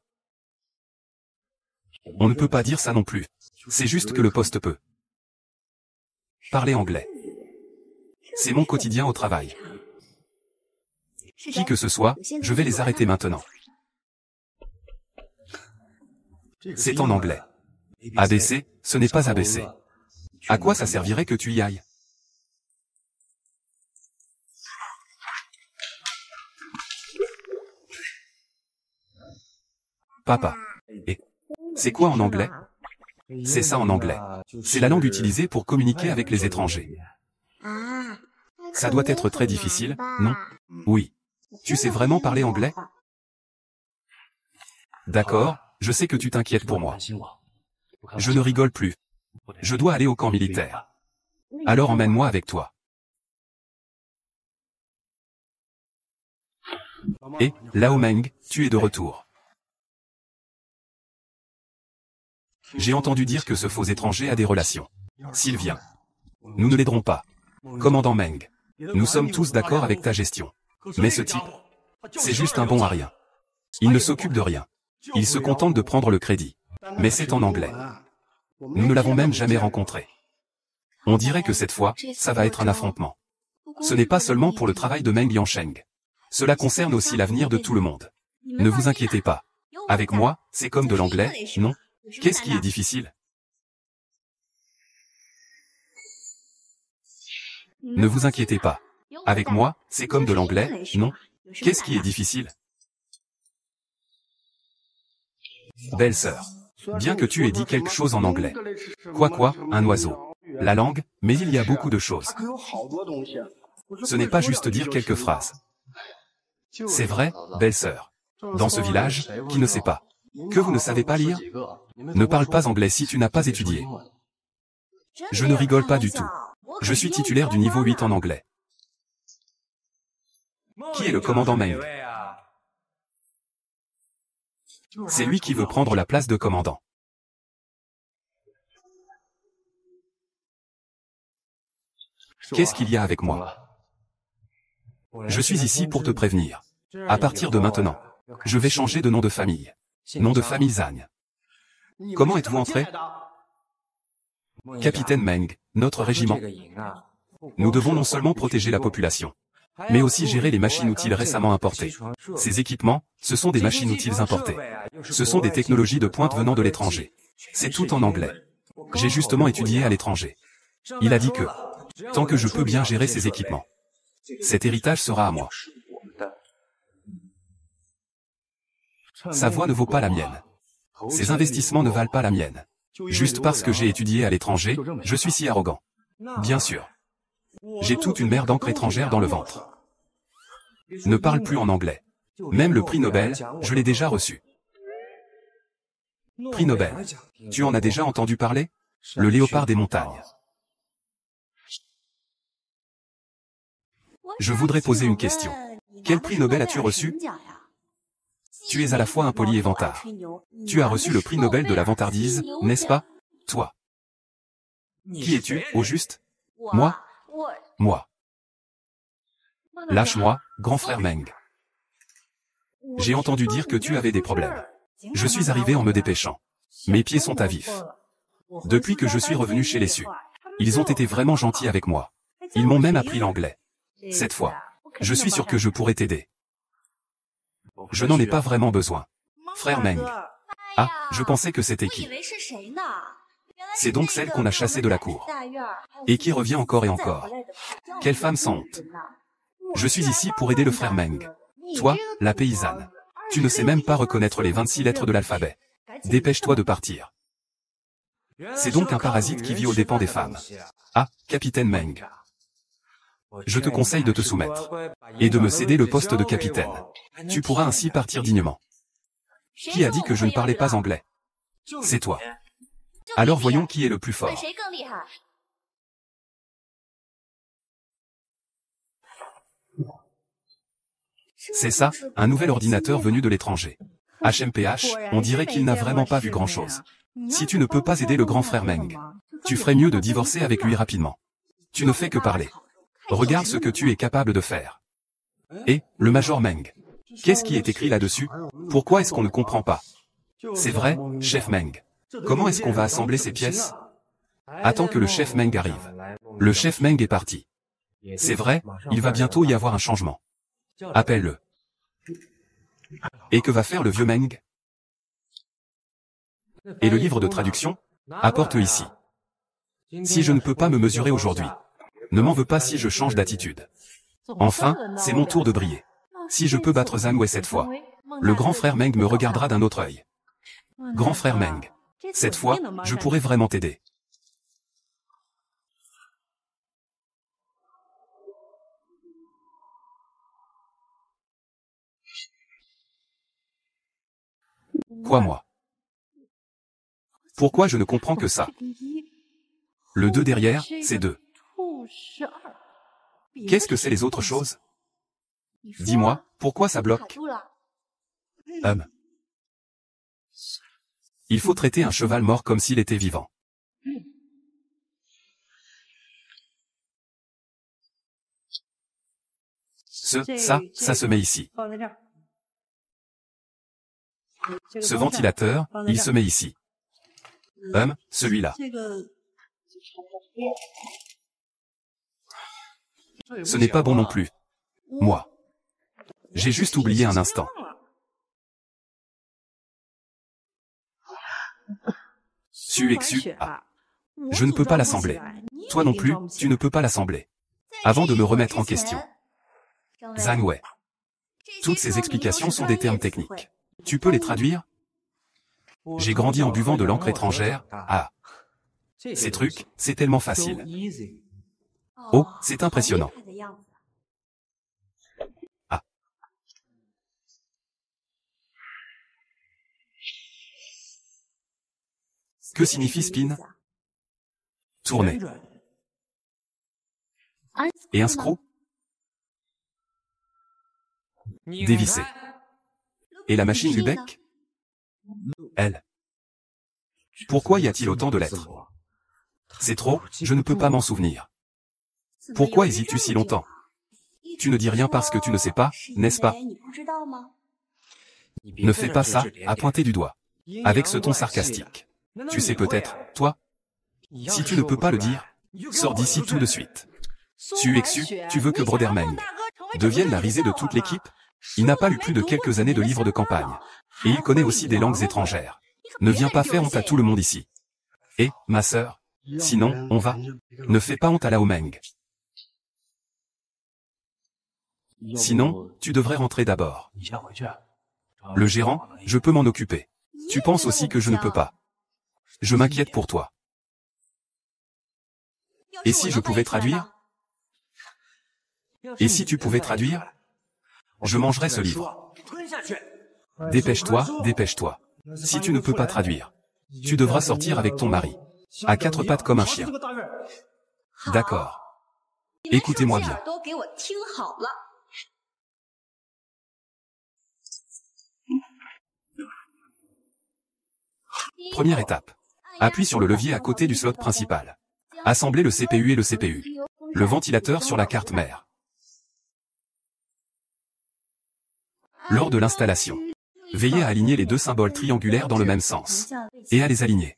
On ne peut pas dire ça non plus. C'est juste que le poste peut parler anglais. C'est mon quotidien au travail. Qui que ce soit, je vais les arrêter maintenant. C'est en anglais. ABC, ce n'est pas ABC. À quoi ça servirait que tu y ailles? Papa. Et c'est quoi en anglais? C'est ça en anglais. C'est la langue utilisée pour communiquer avec les étrangers. Ça doit être très difficile, non? Oui. Tu sais vraiment parler anglais? D'accord, je sais que tu t'inquiètes pour moi. Je ne rigole plus. Je dois aller au camp militaire. Alors emmène-moi avec toi. Et, Lao Meng, tu es de retour. J'ai entendu dire que ce faux étranger a des relations. S'il vient, nous ne l'aiderons pas. Commandant Meng, nous sommes tous d'accord avec ta gestion. Mais ce type, c'est juste un bon à rien. Il ne s'occupe de rien. Il se contente de prendre le crédit. Mais c'est en anglais. Nous ne l'avons même jamais rencontré. On dirait que cette fois, ça va être un affrontement. Ce n'est pas seulement pour le travail de Meng Yansheng. Cela concerne aussi l'avenir de tout le monde. Ne vous inquiétez pas. Avec moi, c'est comme de l'anglais, non? Qu'est-ce qui est difficile? Ne vous inquiétez pas. Avec moi, c'est comme de l'anglais, non? Qu'est-ce qui est difficile? Belle-sœur. Bien que tu aies dit quelque chose en anglais. Quoi, un oiseau. La langue, mais il y a beaucoup de choses. Ce n'est pas juste dire quelques phrases. C'est vrai, belle-sœur. Dans ce village, qui ne sait pas que vous ne savez pas lire? Ne parle pas anglais si tu n'as pas étudié. Je ne rigole pas du tout. Je suis titulaire du niveau 8 en anglais. Qui est le commandant Meng? C'est lui qui veut prendre la place de commandant. Qu'est-ce qu'il y a avec moi? Je suis ici pour te prévenir. À partir de maintenant, je vais changer de nom de famille. Nom de famille Zhang. Comment êtes-vous entré? Capitaine Meng, notre régiment. Nous devons non seulement protéger la population, mais aussi gérer les machines-outils récemment importées. Ces équipements, ce sont des machines-outils importées. Ce sont des technologies de pointe venant de l'étranger. C'est tout en anglais. J'ai justement étudié à l'étranger. Il a dit que, tant que je peux bien gérer ces équipements, cet héritage sera à moi. Sa voix ne vaut pas la mienne. Ses investissements ne valent pas la mienne. Juste parce que j'ai étudié à l'étranger, je suis si arrogant. Bien sûr. J'ai toute une mer d'encre étrangère dans le ventre. Ne parle plus en anglais. Même le prix Nobel, je l'ai déjà reçu. Prix Nobel. Tu en as déjà entendu parler? Le léopard des montagnes. Je voudrais poser une question. Quel prix Nobel as-tu reçu? Tu es à la fois impoli et vantard. Tu as reçu le prix Nobel de la vantardise, n'est-ce pas? Toi. Qui es-tu, au juste? Moi? Moi. Lâche-moi, grand frère Meng. J'ai entendu dire que tu avais des problèmes. Je suis arrivé en me dépêchant. Mes pieds sont à vif. Depuis que je suis revenu chez les Su, ils ont été vraiment gentils avec moi. Ils m'ont même appris l'anglais. Cette fois, je suis sûr que je pourrai t'aider. Je n'en ai pas vraiment besoin. Frère Meng. Ah, je pensais que c'était qui? C'est donc celle qu'on a chassée de la cour. Et qui revient encore et encore. Quelle femme sans honte. Je suis ici pour aider le frère Meng. Toi, la paysanne. Tu ne sais même pas reconnaître les 26 lettres de l'alphabet. Dépêche-toi de partir. C'est donc un parasite qui vit aux dépens des femmes. Ah, capitaine Meng. Je te conseille de te soumettre. Et de me céder le poste de capitaine. Tu pourras ainsi partir dignement. Qui a dit que je ne parlais pas anglais? C'est toi. Alors voyons qui est le plus fort. C'est ça, un nouvel ordinateur venu de l'étranger. HMPH, on dirait qu'il n'a vraiment pas vu grand-chose. Si tu ne peux pas aider le grand frère Meng, tu ferais mieux de divorcer avec lui rapidement. Tu ne fais que parler. Regarde ce que tu es capable de faire. Et, le Major Meng. Qu'est-ce qui est écrit là-dessus? Pourquoi est-ce qu'on ne comprend pas? C'est vrai, chef Meng. Comment est-ce qu'on va assembler ces pièces? Attends que le chef Meng arrive. Le chef Meng est parti. C'est vrai, il va bientôt y avoir un changement. Appelle-le. Et que va faire le vieux Meng? Et le livre de traduction? Apporte-le ici. Si je ne peux pas me mesurer aujourd'hui, ne m'en veux pas si je change d'attitude. Enfin, c'est mon tour de briller. Si je peux battre Zhang Wei cette fois, le grand frère Meng me regardera d'un autre œil. Grand frère Meng, cette fois, je pourrai vraiment t'aider. Quoi moi? Pourquoi je ne comprends que ça? Le 2 derrière, c'est 2. Qu'est-ce que c'est les autres choses? Dis-moi, pourquoi ça bloque? Il faut traiter un cheval mort comme s'il était vivant. Ça se met ici. Ce ventilateur, il se met ici. Celui-là. Ce n'est pas bon non plus. Moi. J'ai juste oublié un instant. Je ne peux pas l'assembler. Toi non plus, tu ne peux pas l'assembler. Avant de me remettre en question. Zhang Wei. Toutes ces explications sont des termes techniques. Tu peux les traduire? J'ai grandi en buvant de l'encre étrangère. Ces trucs, c'est tellement facile. Oh, c'est impressionnant. Que signifie spin? Tourner. Et un screw? Dévisser. Et la machine Lubeck? Elle. Pourquoi y a-t-il autant de lettres? C'est trop, je ne peux pas m'en souvenir. Pourquoi hésites-tu si longtemps? Tu ne dis rien parce que tu ne sais pas, n'est-ce pas? Ne fais pas ça, à pointer du doigt. Avec ce ton sarcastique. Tu sais peut-être, toi? Si tu ne peux pas le dire, sors d'ici tout de suite. Tu veux que Brother Meng devienne la risée de toute l'équipe? Il n'a pas lu plus de quelques années de livres de campagne. Et il connaît aussi des langues étrangères. Ne viens pas faire honte à tout le monde ici. Et, ma sœur, sinon, on va. Ne fais pas honte à Lao Meng. Sinon, tu devrais rentrer d'abord. Le gérant, je peux m'en occuper. Tu penses aussi que je ne peux pas. Je m'inquiète pour toi. Et si je pouvais traduire? Et si tu pouvais traduire? Je mangerais ce livre. Dépêche-toi, dépêche-toi. Si tu ne peux pas traduire, tu devras sortir avec ton mari. À quatre pattes comme un chien. D'accord. Écoutez-moi bien. Première étape. Appuie sur le levier à côté du slot principal. Assemblez le CPU et le CPU. Le ventilateur sur la carte mère. Lors de l'installation, veillez à aligner les deux symboles triangulaires dans le même sens. Et à les aligner.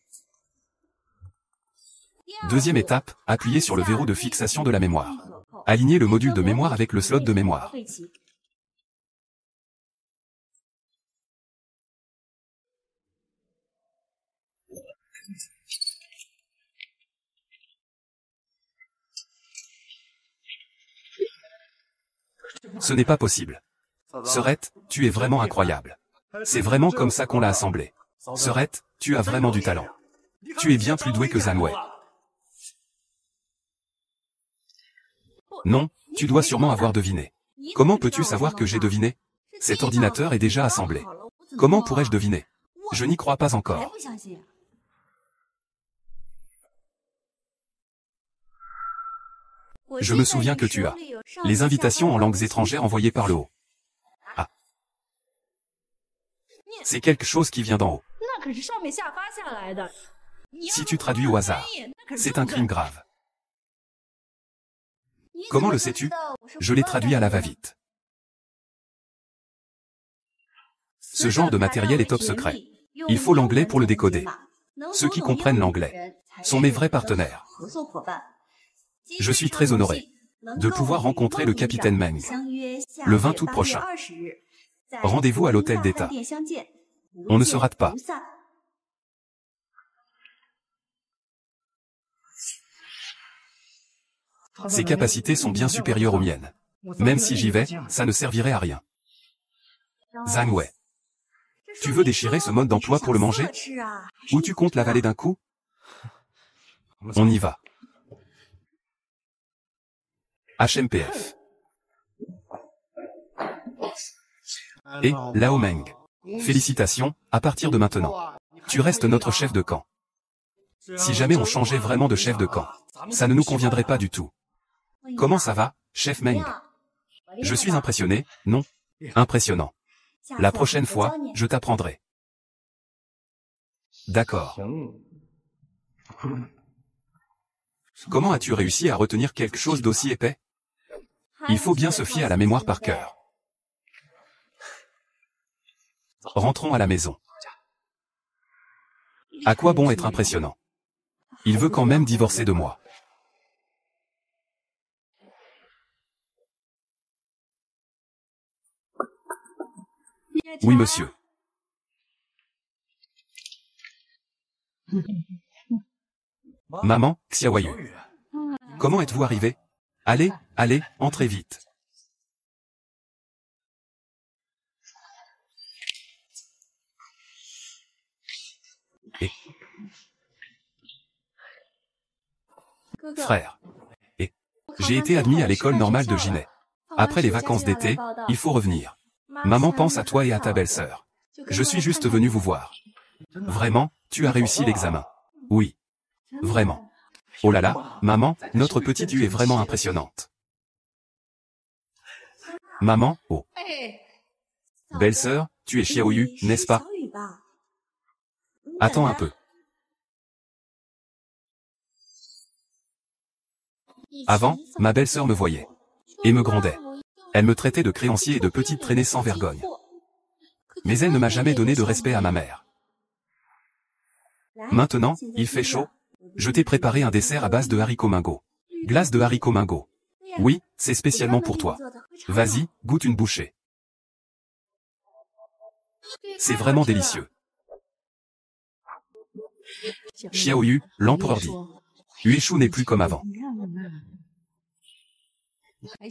Deuxième étape, appuyez sur le verrou de fixation de la mémoire. Alignez le module de mémoire avec le slot de mémoire. Ce n'est pas possible. Serette, tu es vraiment incroyable. C'est vraiment comme ça qu'on l'a assemblé. Serette, tu as vraiment du talent. Tu es bien plus doué que Zhang Wei. Non, tu dois sûrement avoir deviné. Comment peux-tu savoir que j'ai deviné? Cet ordinateur est déjà assemblé. Comment pourrais-je deviner? Je n'y crois pas encore. Je me souviens que tu as les invitations en langues étrangères envoyées par le haut. Ah. C'est quelque chose qui vient d'en haut. Si tu traduis au hasard, c'est un crime grave. Comment le sais-tu? Je l'ai traduit à la va-vite. Ce genre de matériel est top secret. Il faut l'anglais pour le décoder. Ceux qui comprennent l'anglais sont mes vrais partenaires. Je suis très honoré de pouvoir rencontrer le capitaine Meng le 20 août prochain. Rendez-vous à l'hôtel d'État. On ne se rate pas. Ses capacités sont bien supérieures aux miennes. Même si j'y vais, ça ne servirait à rien. Zhang Wei. Tu veux déchirer ce mode d'emploi pour le manger? Ou tu comptes l'avaler d'un coup? On y va. HMPF. Et, Lao Meng. Félicitations, à partir de maintenant. Tu restes notre chef de camp. Si jamais on changeait vraiment de chef de camp, ça ne nous conviendrait pas du tout. Comment ça va, chef Meng? Je suis impressionné, non? Impressionnant. La prochaine fois, je t'apprendrai. D'accord. Comment as-tu réussi à retenir quelque chose d'aussi épais? Il faut bien se fier à la mémoire par cœur. Rentrons à la maison. À quoi bon être impressionnant? Il veut quand même divorcer de moi. Oui, monsieur. Maman, Xiaoyu. Comment êtes-vous arrivé? Allez, allez, entrez vite. Et frère. Et j'ai été admis à l'école normale de Ginet. Après les vacances d'été, il faut revenir. Maman pense à toi et à ta belle-sœur. Je suis juste venu vous voir. Vraiment, tu as réussi l'examen. Oui. Vraiment. Oh là là, maman, notre petite Yu est vraiment impressionnante. Maman, oh. Belle-sœur, tu es Xiaoyu, n'est-ce pas? Attends un peu. Avant, ma belle-sœur me voyait. Et me grondait. Elle me traitait de créancier et de petite traînée sans vergogne. Mais elle ne m'a jamais donné de respect à ma mère. Maintenant, il fait chaud. Je t'ai préparé un dessert à base de haricots mingo. Glace de haricots mingo. Oui, c'est spécialement pour toi. Vas-y, goûte une bouchée. C'est vraiment délicieux. Xiaoyu, l'empereur dit. Ueshu n'est plus comme avant.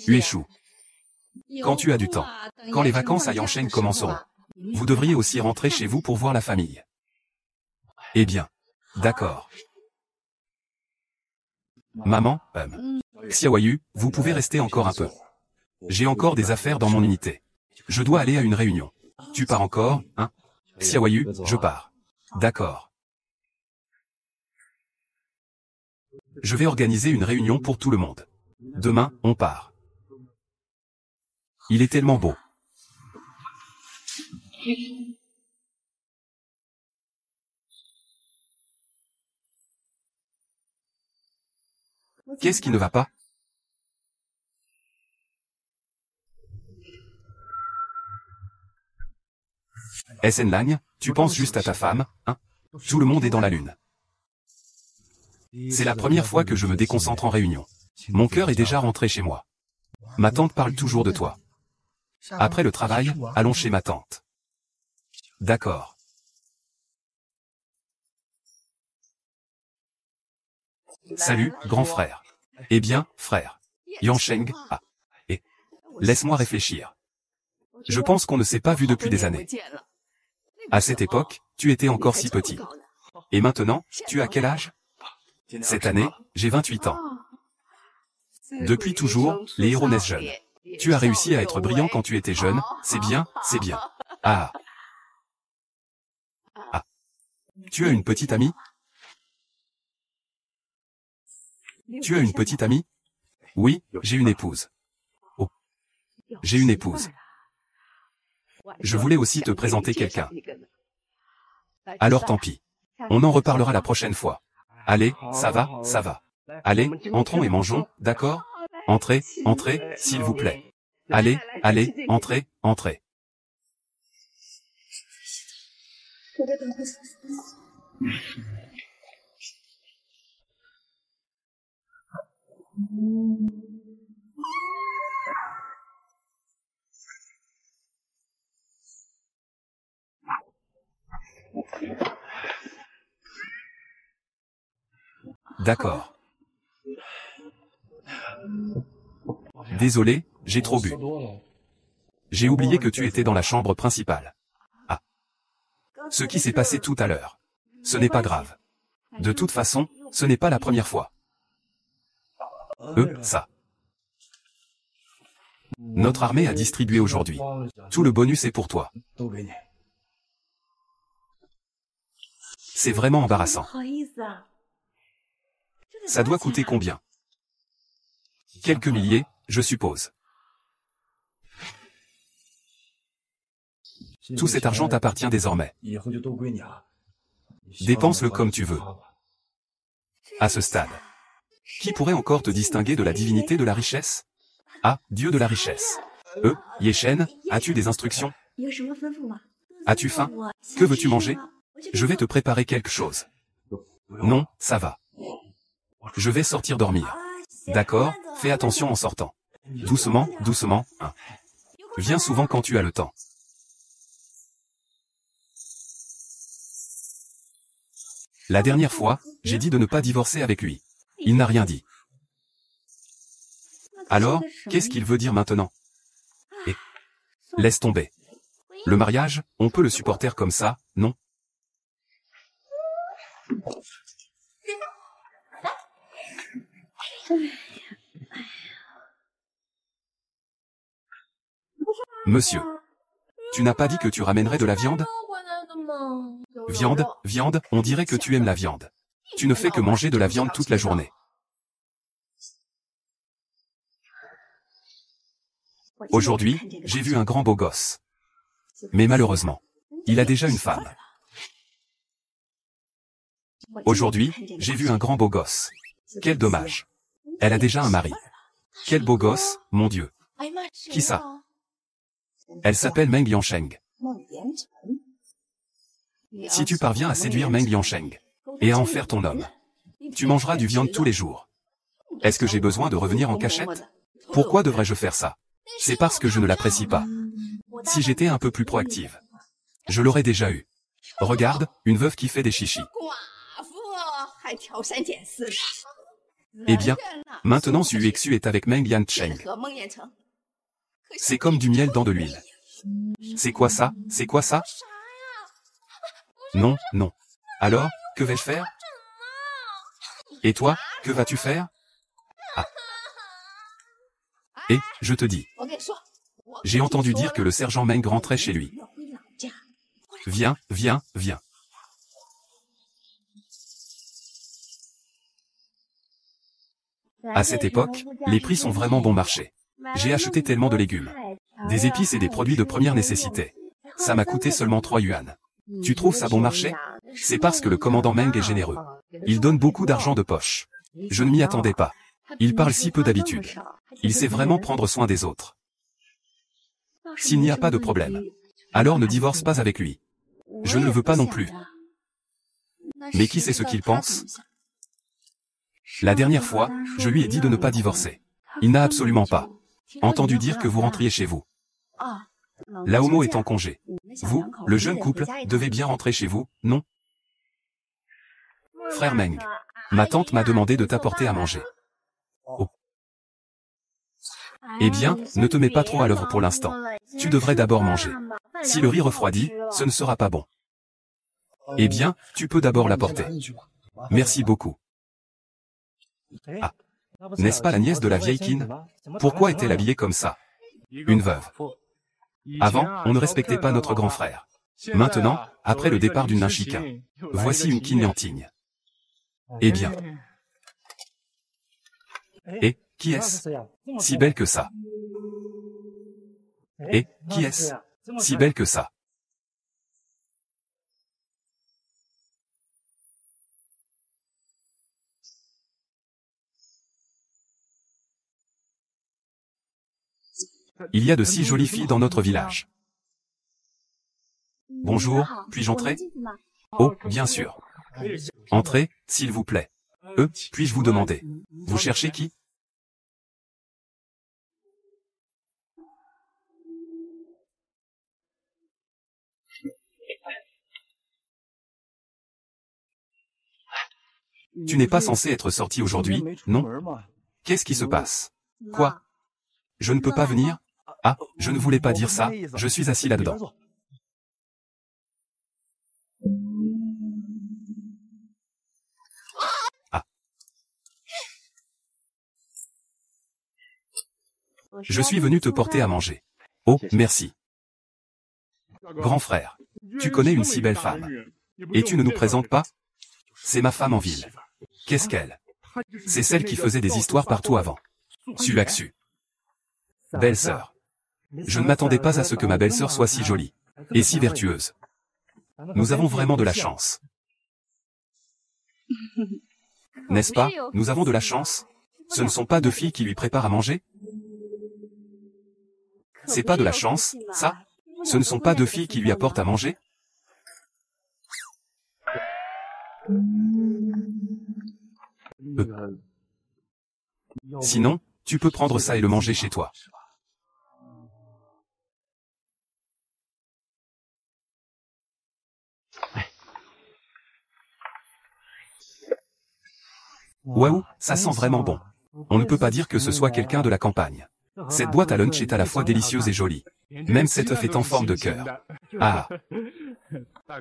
Ueshu. Quand tu as du temps, quand les vacances à Yancheng commenceront, vous devriez aussi rentrer chez vous pour voir la famille. Eh bien. D'accord. Maman, Xiaoyu, vous pouvez rester encore un peu. J'ai encore des affaires dans mon unité. Je dois aller à une réunion. Tu pars encore, hein? Xiaoyu, je pars. D'accord. Je vais organiser une réunion pour tout le monde. Demain, on part. Il est tellement beau. Qu'est-ce qui ne va pas? SN Lang, tu penses juste à ta femme, hein? Tout le monde est dans la lune. C'est la première fois que je me déconcentre en réunion. Mon cœur est déjà rentré chez moi. Ma tante parle toujours de toi. Après le travail, allons chez ma tante. D'accord. Salut, grand frère. Eh bien, frère. Yancheng, ah. Et laisse-moi réfléchir. Je pense qu'on ne s'est pas vu depuis des années. À cette époque, tu étais encore si petit. Et maintenant, tu as quel âge? Cette année, j'ai 28 ans. Depuis toujours, les héros naissent jeunes. Tu as réussi à être brillant quand tu étais jeune, c'est bien, c'est bien. Ah. Tu as une petite amie? Tu as une petite amie? Oui, j'ai une épouse. Oh, j'ai une épouse. Je voulais aussi te présenter quelqu'un. Alors tant pis. On en reparlera la prochaine fois. Allez, ça va, ça va. Allez, entrons et mangeons, d'accord? Entrez, entrez, s'il vous plaît. Allez, allez, entrez, entrez. D'accord. Désolé, j'ai trop bu. J'ai oublié que tu étais dans la chambre principale. Ah. Ce qui s'est passé tout à l'heure. Ce n'est pas grave. De toute façon, ce n'est pas la première fois. Ça. Notre armée a distribué aujourd'hui. Tout le bonus est pour toi. C'est vraiment embarrassant. Ça doit coûter combien? Quelques milliers, je suppose. Tout cet argent t'appartient désormais. Dépense-le comme tu veux. À ce stade, qui pourrait encore te distinguer de la divinité de la richesse? Ah, Dieu de la richesse. Yeshen, as-tu des instructions? As-tu faim? Que veux-tu manger? Je vais te préparer quelque chose. Non, ça va. Je vais sortir dormir. D'accord, fais attention en sortant. Doucement, doucement, hein. Viens souvent quand tu as le temps. La dernière fois, j'ai dit de ne pas divorcer avec lui. Il n'a rien dit. Alors, qu'est-ce qu'il veut dire maintenant? Et laisse tomber. Le mariage, on peut le supporter comme ça, non? Monsieur, tu n'as pas dit que tu ramènerais de la viande? Viande, viande, on dirait que tu aimes la viande. Tu ne fais que manger de la viande toute la journée. Aujourd'hui, j'ai vu un grand beau gosse. Mais malheureusement, il a déjà une femme. Aujourd'hui, j'ai vu un grand beau gosse. Quel dommage. Elle a déjà un mari. Quel beau gosse, mon Dieu. Qui ça? Elle s'appelle Meng Yansheng. Si tu parviens à séduire Meng Yansheng, et à en faire ton homme, tu mangeras du viande tous les jours. Est-ce que j'ai besoin de revenir en cachette? Pourquoi devrais-je faire ça? C'est parce que je ne l'apprécie pas. Si j'étais un peu plus proactive, je l'aurais déjà eu. Regarde, une veuve qui fait des chichis. Eh bien, maintenant Xuexu est avec Meng Yansheng. C'est comme du miel dans de l'huile. C'est quoi ça? C'est quoi ça? Non, non. Alors, que vais-je faire? Et toi, que vas-tu faire? Ah. Et, je te dis. J'ai entendu dire que le sergent Meng rentrait chez lui. Viens, viens, viens. À cette époque, les prix sont vraiment bon marché. J'ai acheté tellement de légumes, des épices et des produits de première nécessité. Ça m'a coûté seulement 3 yuan. Tu trouves ça bon marché? C'est parce que le commandant Meng est généreux. Il donne beaucoup d'argent de poche. Je ne m'y attendais pas. Il parle si peu d'habitude. Il sait vraiment prendre soin des autres. S'il n'y a pas de problème, alors ne divorce pas avec lui. Je ne le veux pas non plus. Mais qui sait ce qu'il pense? La dernière fois, je lui ai dit de ne pas divorcer. Il n'a absolument pas entendu dire que vous rentriez chez vous. La homo est en congé. Vous, le jeune couple, devez bien rentrer chez vous, non? Frère Meng, ma tante m'a demandé de t'apporter à manger. Oh. Eh bien, ne te mets pas trop à l'œuvre pour l'instant. Tu devrais d'abord manger. Si le riz refroidit, ce ne sera pas bon. Eh bien, tu peux d'abord l'apporter. Merci beaucoup. Ah. N'est-ce pas la nièce de la vieille Qin? Pourquoi est-elle habillée comme ça? Une veuve. Avant, on ne respectait pas notre grand frère. Maintenant, après le départ d'une Nashika, voici une Kinyantigne. Eh bien. Et, qui est-ce? Si belle que ça. Et, qui est-ce? Si belle que ça. Il y a de si jolies filles dans notre village. Bonjour, puis-je entrer? Oh, bien sûr. Entrez, s'il vous plaît. Puis-je vous demander? Vous cherchez qui? Tu n'es pas censé être sorti aujourd'hui, non? Qu'est-ce qui se passe? Quoi? Je ne peux pas venir? Ah, je ne voulais pas dire ça, je suis assis là-dedans. Ah. Je suis venu te porter à manger. Oh, merci. Grand frère, tu connais une si belle femme. Et tu ne nous présentes pas? C'est ma femme en ville. Qu'est-ce qu'elle? C'est celle qui faisait des histoires partout avant. Su. Belle-sœur. Je ne m'attendais pas à ce que ma belle-sœur soit si jolie. Et si vertueuse. Nous avons vraiment de la chance. N'est-ce pas, nous avons de la chance? Ce ne sont pas deux filles qui lui préparent à manger? C'est pas de la chance, ça? Ce ne sont pas deux filles qui lui apportent à manger? Sinon, tu peux prendre ça et le manger chez toi. Waouh, ça sent vraiment bon. On ne peut pas dire que ce soit quelqu'un de la campagne. Cette boîte à lunch est à la fois délicieuse et jolie. Même cet œuf est en forme de cœur. Ah!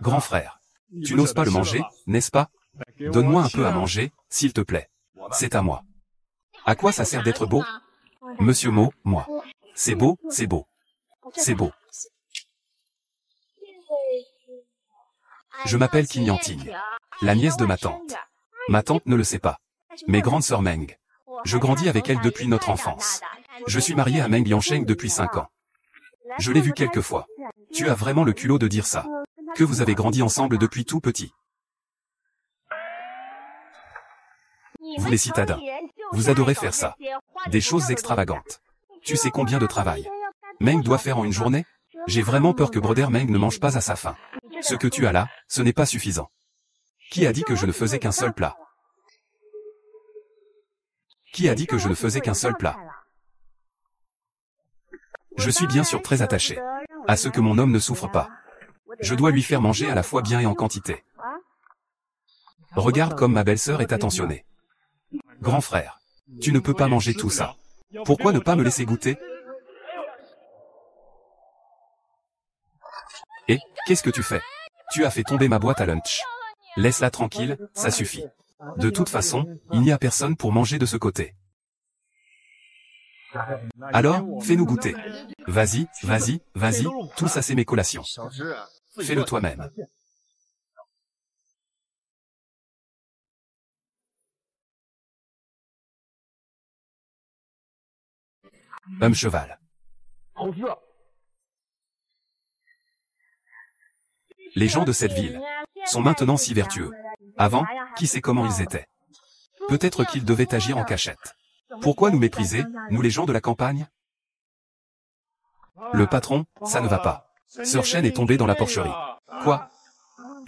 Grand frère. Tu n'oses pas le manger, n'est-ce pas? Donne-moi un peu à manger, s'il te plaît. C'est à moi. À quoi ça sert d'être beau? Monsieur Mo, moi. C'est beau, c'est beau. C'est beau. Je m'appelle Kinyantigne, la nièce de ma tante. Ma tante ne le sait pas. Mes grandes sœurs Meng. Je grandis avec elle depuis notre enfance. Je suis marié à Meng Liansheng depuis 5 ans. Je l'ai vu quelques fois. Tu as vraiment le culot de dire ça. Que vous avez grandi ensemble depuis tout petit. Vous les citadins. Vous adorez faire ça. Des choses extravagantes. Tu sais combien de travail Meng doit faire en une journée? J'ai vraiment peur que Brother Meng ne mange pas à sa faim. Ce que tu as là, ce n'est pas suffisant. Qui a dit que je ne faisais qu'un seul plat? Qui a dit que je ne faisais qu'un seul plat? Je suis bien sûr très attaché à ce que mon homme ne souffre pas. Je dois lui faire manger à la fois bien et en quantité. Regarde comme ma belle-sœur est attentionnée. Grand frère, tu ne peux pas manger tout ça. Pourquoi ne pas me laisser goûter? Et, qu'est-ce que tu fais? Tu as fait tomber ma boîte à lunch. Laisse-la tranquille, ça suffit. De toute façon, il n'y a personne pour manger de ce côté. Alors, fais-nous goûter. Vas-y, vas-y, vas-y, tout ça c'est mes collations. Fais-le toi-même. Cheval. Les gens de cette ville sont maintenant si vertueux. Avant, qui sait comment ils étaient? Peut-être qu'ils devaient agir en cachette. Pourquoi nous mépriser, nous les gens de la campagne? Le patron, ça ne va pas. Sœur Chen est tombée dans la porcherie. Quoi?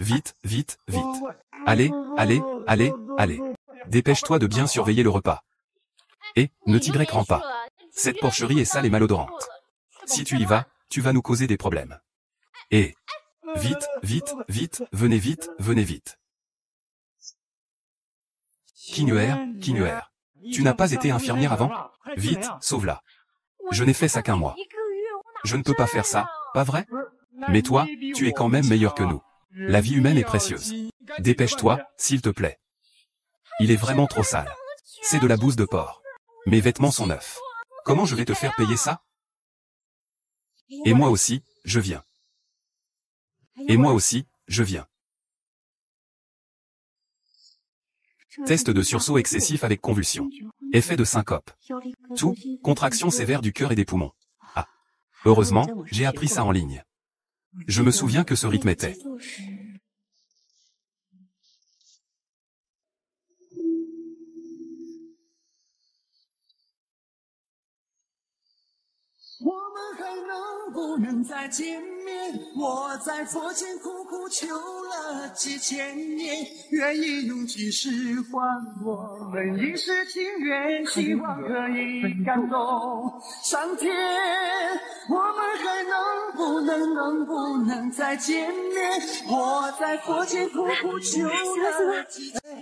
Vite, vite, vite. Allez, allez, allez, allez. Dépêche-toi de bien surveiller le repas. Et, ne t'y grand pas. Cette porcherie est sale et malodorante. Si tu y vas, tu vas nous causer des problèmes. Et, vite, vite, vite, venez vite, venez vite. Kinuer. Tu n'as pas été infirmière avant? Vite, sauve-la. Je n'ai fait ça qu'un mois. Je ne peux pas faire ça, pas vrai? Mais toi, tu es quand même meilleur que nous. La vie humaine est précieuse. Dépêche-toi, s'il te plaît. Il est vraiment trop sale. C'est de la bouse de porc. Mes vêtements sont neufs. Comment je vais te faire payer ça? Et moi aussi, je viens. Et moi aussi, je viens. Test de sursaut excessif avec convulsion. Effet de syncope. Tout, contraction sévère du cœur et des poumons. Ah. Heureusement, j'ai appris ça en ligne. Je me souviens que ce rythme était.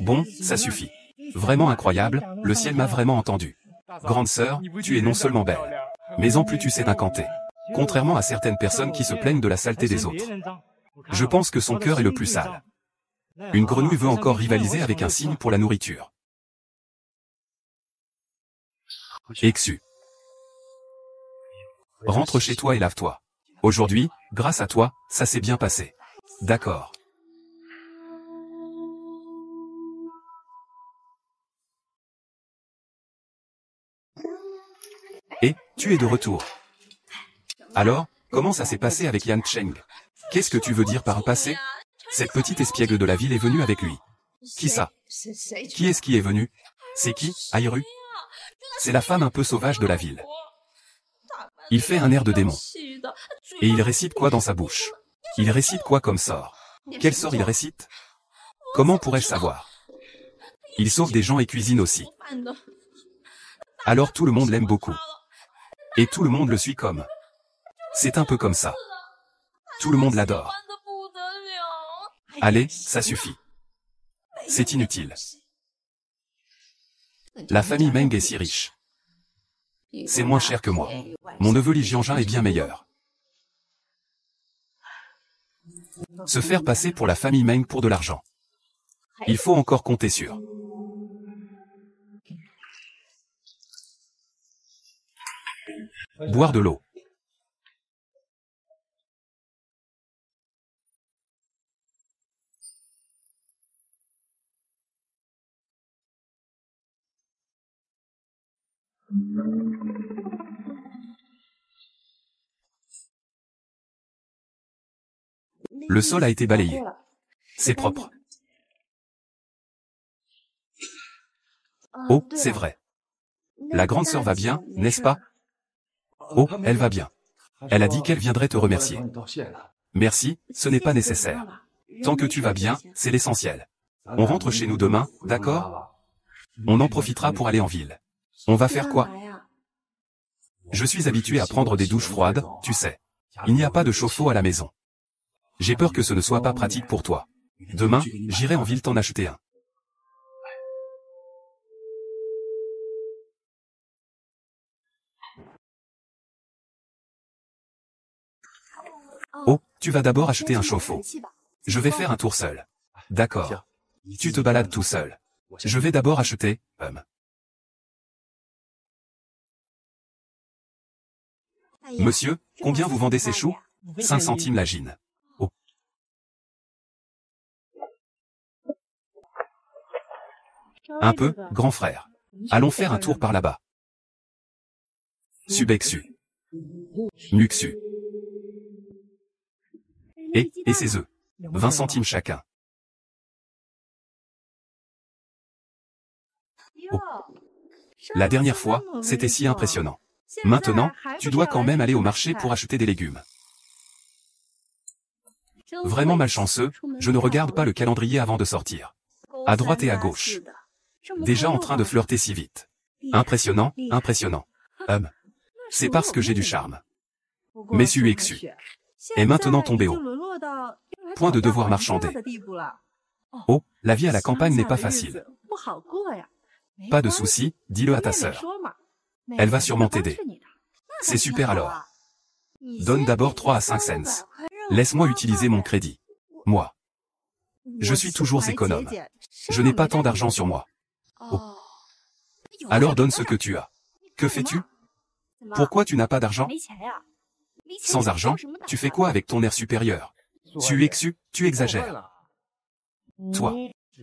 Bon, ça suffit. Vraiment incroyable, le ciel m'a vraiment entendu. Grande sœur, tu es non seulement belle, mais en plus tu sais t'incanter. Contrairement à certaines personnes qui se plaignent de la saleté des autres. Je pense que son cœur est le plus sale. Une grenouille veut encore rivaliser avec un cygne pour la nourriture. Exu. Rentre chez toi et lave-toi. Aujourd'hui, grâce à toi, ça s'est bien passé. D'accord. Et, tu es de retour. Alors, comment ça s'est passé avec Yan Cheng? Qu'est-ce que tu veux dire par un passé? Cette petite espiègle de la ville est venue avec lui. Qui ça? Qui est-ce qui est venu? C'est qui, Airu? C'est la femme un peu sauvage de la ville. Il fait un air de démon. Et il récite quoi dans sa bouche? Il récite quoi comme sort? Quel sort il récite? Comment pourrais-je savoir? Il sauve des gens et cuisine aussi. Alors tout le monde l'aime beaucoup. Et tout le monde le suit comme. C'est un peu comme ça. Tout le monde l'adore. Allez, ça suffit. C'est inutile. La famille Meng est si riche. C'est moins cher que moi. Mon neveu Li Jianjin est bien meilleur. Se faire passer pour la famille Meng pour de l'argent. Il faut encore compter sur. Boire de l'eau. Le sol a été balayé. C'est propre. Oh, c'est vrai. La grande sœur va bien, n'est-ce pas? Oh, elle va bien. Elle a dit qu'elle viendrait te remercier. Merci, ce n'est pas nécessaire. Tant que tu vas bien, c'est l'essentiel. On rentre chez nous demain, d'accord? On en profitera pour aller en ville. On va faire quoi? Je suis habitué à prendre des douches froides, tu sais. Il n'y a pas de chauffe-eau à la maison. J'ai peur que ce ne soit pas pratique pour toi. Demain, j'irai en ville t'en acheter un. Oh, tu vas d'abord acheter un chauffe-eau. Je vais faire un tour seul. D'accord. Tu te balades tout seul. Je vais d'abord acheter, Monsieur, combien vous vendez ces choux? 5 centimes la gine. Oh. Un peu, grand frère. Allons faire un tour par là-bas. Subexu. Muxu. Et ses œufs. 20 centimes chacun. Oh. La dernière fois, c'était si impressionnant. Maintenant, tu dois quand même aller au marché pour acheter des légumes. Vraiment malchanceux, je ne regarde pas le calendrier avant de sortir. À droite et à gauche. Déjà en train de flirter si vite. Impressionnant, impressionnant. C'est parce que j'ai du charme. Messu Exu. Et maintenant tombé haut. Point de devoir marchander. Oh, la vie à la campagne n'est pas facile. Pas de souci, dis-le à ta sœur. Elle va sûrement t'aider. C'est super alors. Donne d'abord 3 à 5 cents. Laisse-moi utiliser mon crédit. Moi. Je suis toujours économe. Je n'ai pas tant d'argent sur moi. Oh. Alors donne ce que tu as. Que fais-tu? Pourquoi tu n'as pas d'argent? Sans argent, tu fais quoi avec ton air supérieur? Xu, tu exagères. Toi,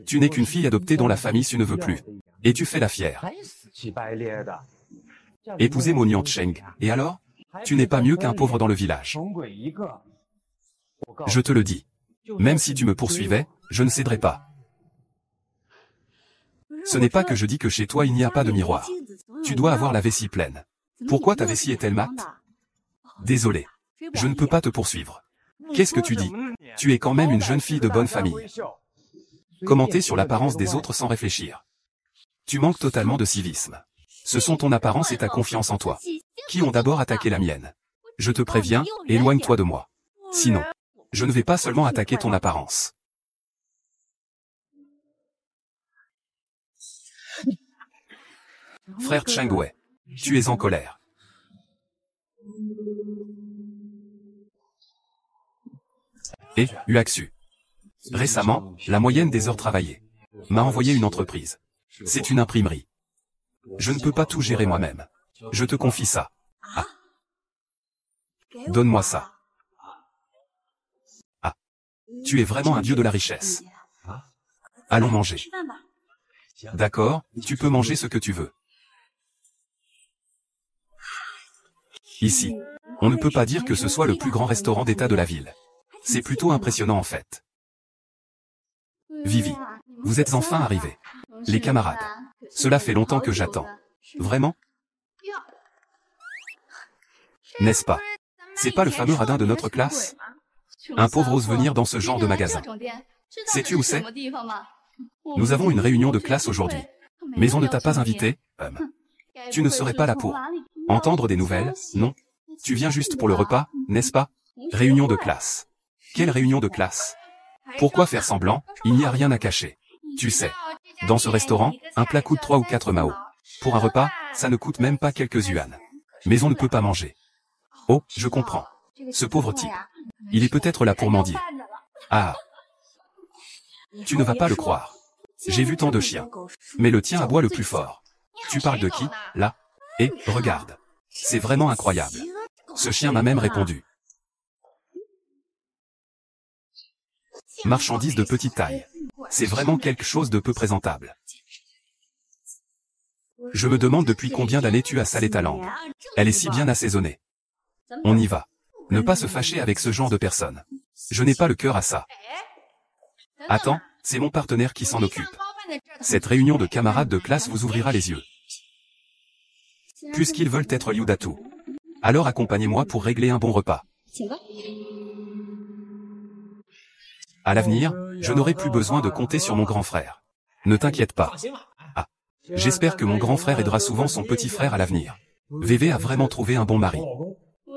tu n'es qu'une fille adoptée dont la famille ne veut plus. Et tu fais la fière. Épouser Mo Niancheng, et alors? Tu n'es pas mieux qu'un pauvre dans le village. Je te le dis. Même si tu me poursuivais, je ne céderais pas. Ce n'est pas que je dis que chez toi il n'y a pas de miroir. Tu dois avoir la vessie pleine. Pourquoi ta vessie est-elle mate? Désolé. Je ne peux pas te poursuivre. Qu'est-ce que tu dis? Tu es quand même une jeune fille de bonne famille. Commenter sur l'apparence des autres sans réfléchir. Tu manques totalement de civisme. Ce sont ton apparence et ta confiance en toi qui ont d'abord attaqué la mienne. Je te préviens, éloigne-toi de moi. Sinon, je ne vais pas seulement attaquer ton apparence. Frère Cheng Wei, tu es en colère. Et, Uaxu. Récemment, la moyenne des heures travaillées m'a envoyé une entreprise. C'est une imprimerie. Je ne peux pas tout gérer moi-même. Je te confie ça. Ah. Donne-moi ça. Ah. Tu es vraiment un dieu de la richesse. Allons manger. D'accord, tu peux manger ce que tu veux. Ici, on ne peut pas dire que ce soit le plus grand restaurant d'état de la ville. C'est plutôt impressionnant en fait. Vivi, vous êtes enfin arrivés. Les camarades. Cela fait longtemps que j'attends. Vraiment? N'est-ce pas? C'est pas le fameux radin de notre classe? Un pauvre ose venir dans ce genre de magasin. Sais-tu où c'est? Nous avons une réunion de classe aujourd'hui. Mais on ne t'a pas invité, Tu ne serais pas là pour entendre des nouvelles, non? Tu viens juste pour le repas, n'est-ce pas? Réunion de classe. Quelle réunion de classe? Pourquoi faire semblant? Il n'y a rien à cacher. Tu sais, dans ce restaurant, un plat coûte 3 ou 4 mao. Pour un repas, ça ne coûte même pas quelques yuans. Mais on ne peut pas manger. Oh, je comprends. Ce pauvre type. Il est peut-être là pour mendier. Ah. Tu ne vas pas le croire. J'ai vu tant de chiens. Mais le tien aboie le plus fort. Tu parles de qui, là? Et, regarde. C'est vraiment incroyable. Ce chien m'a même répondu. Marchandise de petite taille. C'est vraiment quelque chose de peu présentable. Je me demande depuis combien d'années tu as salé ta langue. Elle est si bien assaisonnée. On y va. Ne pas se fâcher avec ce genre de personnes. Je n'ai pas le cœur à ça. Attends, c'est mon partenaire qui s'en occupe. Cette réunion de camarades de classe vous ouvrira les yeux. Puisqu'ils veulent être Liu Datu. Alors accompagnez-moi pour régler un bon repas. À l'avenir, je n'aurai plus besoin de compter sur mon grand frère. Ne t'inquiète pas. Ah. J'espère que mon grand frère aidera souvent son petit frère à l'avenir. VV a vraiment trouvé un bon mari.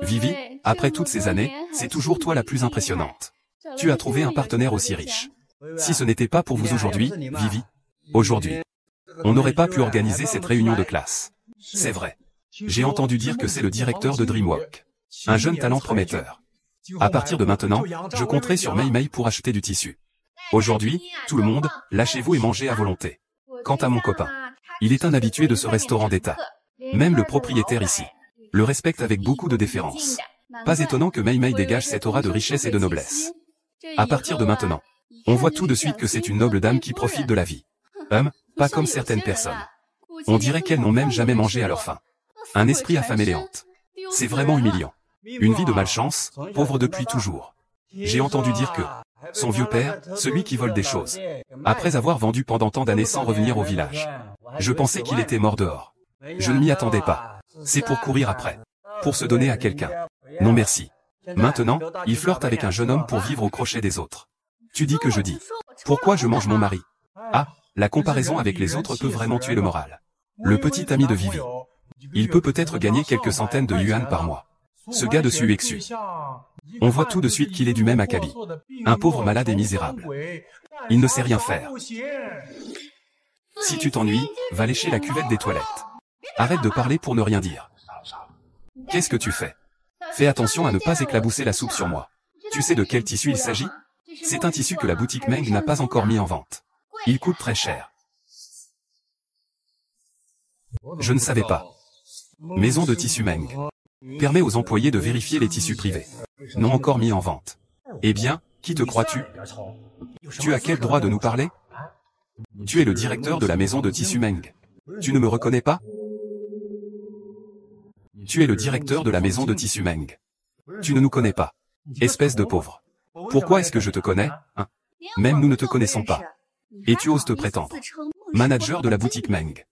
Vivi, après toutes ces années, c'est toujours toi la plus impressionnante. Tu as trouvé un partenaire aussi riche. Si ce n'était pas pour vous aujourd'hui, Vivi, aujourd'hui, on n'aurait pas pu organiser cette réunion de classe. C'est vrai. J'ai entendu dire que c'est le directeur de DreamWorks. Un jeune talent prometteur. À partir de maintenant, je compterai sur Mei Mei pour acheter du tissu. Aujourd'hui, tout le monde, lâchez-vous et mangez à volonté. Quant à mon copain, il est un habitué de ce restaurant d'État. Même le propriétaire ici le respecte avec beaucoup de déférence. Pas étonnant que Mei Mei dégage cette aura de richesse et de noblesse. À partir de maintenant, on voit tout de suite que c'est une noble dame qui profite de la vie. Pas comme certaines personnes. On dirait qu'elles n'ont même jamais mangé à leur faim. Un esprit affamé les hante. C'est vraiment humiliant. Une vie de malchance, pauvre depuis toujours. J'ai entendu dire que son vieux père, celui qui vole des choses, après avoir vendu pendant tant d'années sans revenir au village, je pensais qu'il était mort dehors. Je ne m'y attendais pas. C'est pour courir après. Pour se donner à quelqu'un. Non merci. Maintenant, il flirte avec un jeune homme pour vivre au crochet des autres. Tu dis que je dis. Pourquoi je mange mon mari? Ah, la comparaison avec les autres peut vraiment tuer le moral. Le petit ami de Vivi. Il peut peut-être gagner quelques centaines de yuan par mois. Ce gars de Xu. On voit tout de suite qu'il est du même acabit. Un pauvre malade et misérable. Il ne sait rien faire. Si tu t'ennuies, va lécher la cuvette des toilettes. Arrête de parler pour ne rien dire. Qu'est-ce que tu fais? Fais attention à ne pas éclabousser la soupe sur moi. Tu sais de quel tissu il s'agit? C'est un tissu que la boutique Meng n'a pas encore mis en vente. Il coûte très cher. Je ne savais pas. Maison de tissu Meng. Permet aux employés de vérifier les tissus privés. Non encore mis en vente. Eh bien, Qui te crois-tu? Tu as quel droit de nous parler? Tu es le directeur de la maison de tissu Meng. Tu ne me reconnais pas? Tu es le directeur de la maison de tissu Meng. Tu ne nous connais pas. Espèce de pauvre. Pourquoi est-ce que je te connais, hein? Même nous ne te connaissons pas. Et tu oses te prétendre manager de la boutique Meng.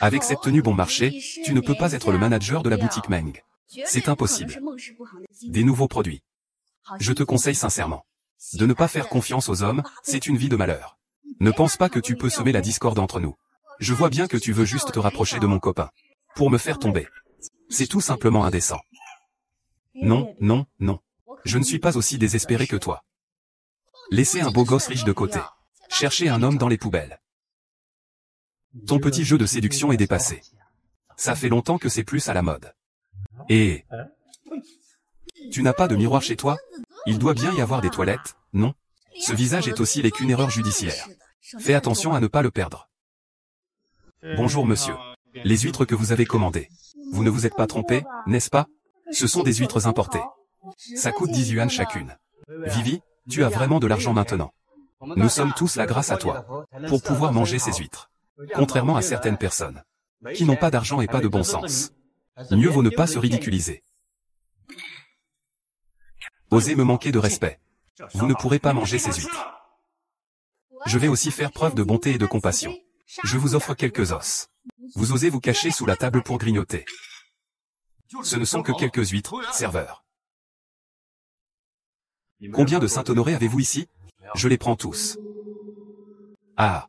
Avec cette tenue bon marché, tu ne peux pas être le manager de la boutique Meng. C'est impossible. Des nouveaux produits. Je te conseille sincèrement de ne pas faire confiance aux hommes, c'est une vie de malheur. Ne pense pas que tu peux semer la discorde entre nous. Je vois bien que tu veux juste te rapprocher de mon copain. Pour me faire tomber. C'est tout simplement indécent. Non, non, non. Je ne suis pas aussi désespéré que toi. Laissez un beau gosse riche de côté. Cherchez un homme dans les poubelles. Ton petit jeu de séduction est dépassé. Ça fait longtemps que c'est plus à la mode. Et... tu n'as pas de miroir chez toi? Il doit bien y avoir des toilettes, non? Ce visage est aussi qu'une erreur judiciaire. Fais attention à ne pas le perdre. Bonjour monsieur. Les huîtres que vous avez commandées. Vous ne vous êtes pas trompé, n'est-ce pas? Ce sont des huîtres importées. Ça coûte 10 yuan chacune. Vivi, tu as vraiment de l'argent maintenant. Nous sommes tous là grâce à toi. Pour pouvoir manger ces huîtres. Contrairement à certaines personnes. Qui n'ont pas d'argent et pas de bon sens. Mieux vaut ne pas se ridiculiser. Osez me manquer de respect. Vous ne pourrez pas manger ces huîtres. Je vais aussi faire preuve de bonté et de compassion. Je vous offre quelques os. Vous osez vous cacher sous la table pour grignoter. Ce ne sont que quelques huîtres, serveur. Combien de Saint-Honoré avez-vous ici? Je les prends tous. Ah.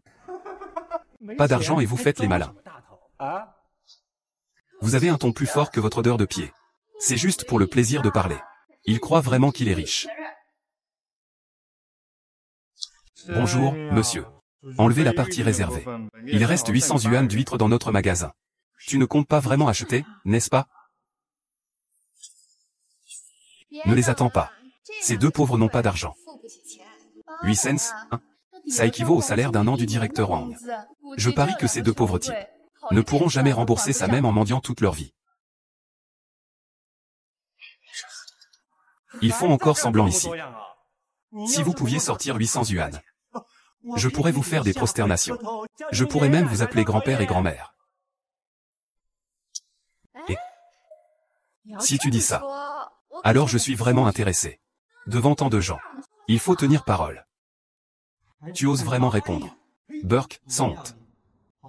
Pas d'argent et vous faites les malins. Vous avez un ton plus fort que votre odeur de pied. C'est juste pour le plaisir de parler. Il croit vraiment qu'il est riche. Bonjour, monsieur. Enlevez la partie réservée. Il reste 800 yuan d'huîtres dans notre magasin. Tu ne comptes pas vraiment acheter, n'est-ce pas? Ne les attends pas. Ces deux pauvres n'ont pas d'argent. 8 cents, hein? Ça équivaut au salaire d'un an du directeur Wang. Je parie que ces deux pauvres types ne pourront jamais rembourser ça même en mendiant toute leur vie. Ils font encore semblant ici. Si vous pouviez sortir 800 yuan, je pourrais vous faire des prosternations. Je pourrais même vous appeler grand-père et grand-mère. Et si tu dis ça, alors je suis vraiment intéressé. Devant tant de gens, il faut tenir parole. Tu oses vraiment répondre. Burke, sans honte.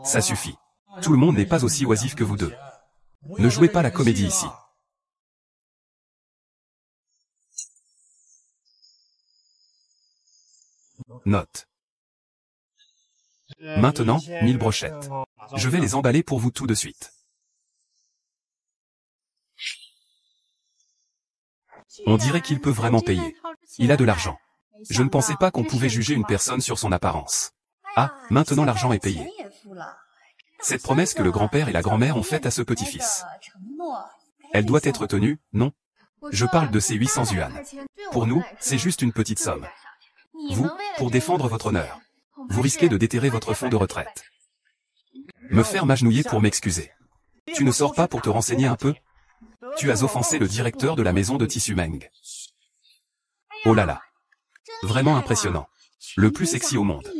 Ça suffit. Tout le monde n'est pas aussi oisif que vous deux. Ne jouez pas la comédie ici. Note. Maintenant, 1000 brochettes. Je vais les emballer pour vous tout de suite. On dirait qu'il peut vraiment payer. Il a de l'argent. Je ne pensais pas qu'on pouvait juger une personne sur son apparence. Ah, maintenant l'argent est payé. Cette promesse que le grand-père et la grand-mère ont faite à ce petit-fils. Elle doit être tenue, non? Je parle de ces 800 yuan. Pour nous, c'est juste une petite somme. Vous, pour défendre votre honneur, vous risquez de déterrer votre fonds de retraite. Me faire m'agenouiller pour m'excuser. Tu ne sors pas pour te renseigner un peu? Tu as offensé le directeur de la maison de tissu Meng. Oh là là. Vraiment impressionnant. Le plus sexy au monde.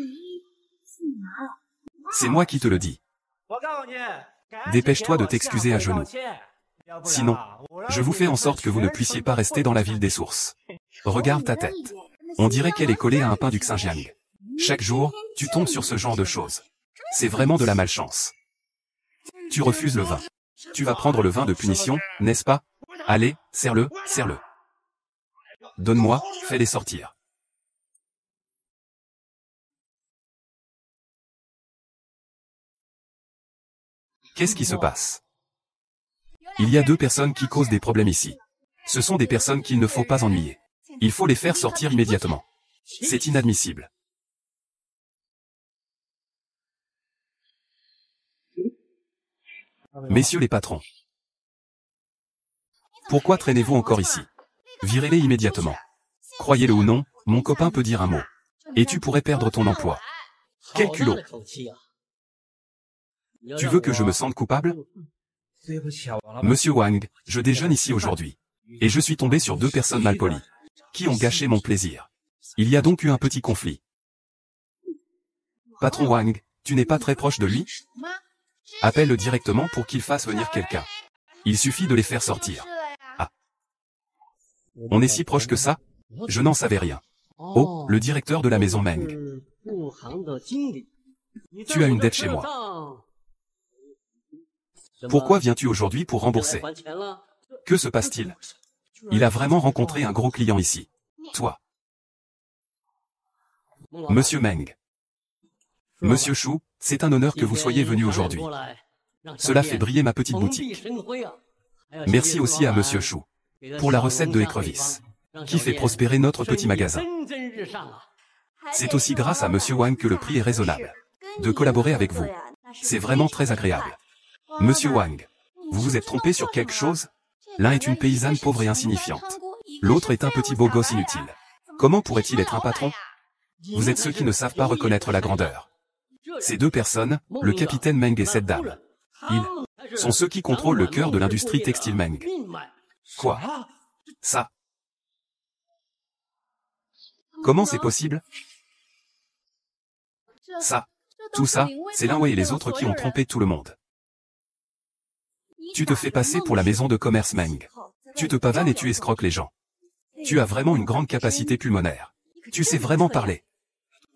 C'est moi qui te le dis. Dépêche-toi de t'excuser à genoux. Sinon, je vous fais en sorte que vous ne puissiez pas rester dans la ville des sources. Regarde ta tête. On dirait qu'elle est collée à un pain du Xinjiang. Chaque jour, tu tombes sur ce genre de choses. C'est vraiment de la malchance. Tu refuses le vin. Tu vas prendre le vin de punition, n'est-ce pas? Allez, serre-le, serre-le. Donne-moi, fais-les sortir. Qu'est-ce qui se passe? Il y a deux personnes qui causent des problèmes ici. Ce sont des personnes qu'il ne faut pas ennuyer. Il faut les faire sortir immédiatement. C'est inadmissible. Messieurs les patrons. Pourquoi traînez-vous encore ici? Virez-les immédiatement. Croyez-le ou non, mon copain peut dire un mot. Et tu pourrais perdre ton emploi. Quel culot! Tu veux que je me sente coupable? Monsieur Wang, je déjeune ici aujourd'hui. Et je suis tombé sur deux personnes malpolies. qui ont gâché mon plaisir. Il y a donc eu un petit conflit. Patron Wang, tu n'es pas très proche de lui? Appelle-le directement pour qu'il fasse venir quelqu'un. Il suffit de les faire sortir. Ah. On est si proche que ça? Je n'en savais rien. Oh, le directeur de la maison Meng. Tu as une dette chez moi. Pourquoi viens-tu aujourd'hui pour rembourser? Que se passe-t-il? Il a vraiment rencontré un gros client ici. Toi. Monsieur Meng. Monsieur Chou, c'est un honneur que vous soyez venu aujourd'hui. Cela fait briller ma petite boutique. Merci aussi à Monsieur Chou pour la recette de l'écrevisse, qui fait prospérer notre petit magasin. C'est aussi grâce à Monsieur Wang que le prix est raisonnable. De collaborer avec vous, c'est vraiment très agréable. Monsieur Wang, vous vous êtes trompé sur quelque chose? L'un est une paysanne pauvre et insignifiante. L'autre est un petit beau gosse inutile. Comment pourrait-il être un patron? Vous êtes ceux qui ne savent pas reconnaître la grandeur. Ces deux personnes, le capitaine Meng et cette dame, ils sont ceux qui contrôlent le cœur de l'industrie textile Meng. Quoi? Ça? Comment c'est possible? Ça, tout ça, c'est l'un et les autres qui ont trompé tout le monde. Tu te fais passer pour la maison de commerce Meng. Tu te pavanes et tu escroques les gens. Tu as vraiment une grande capacité pulmonaire. Tu sais vraiment parler.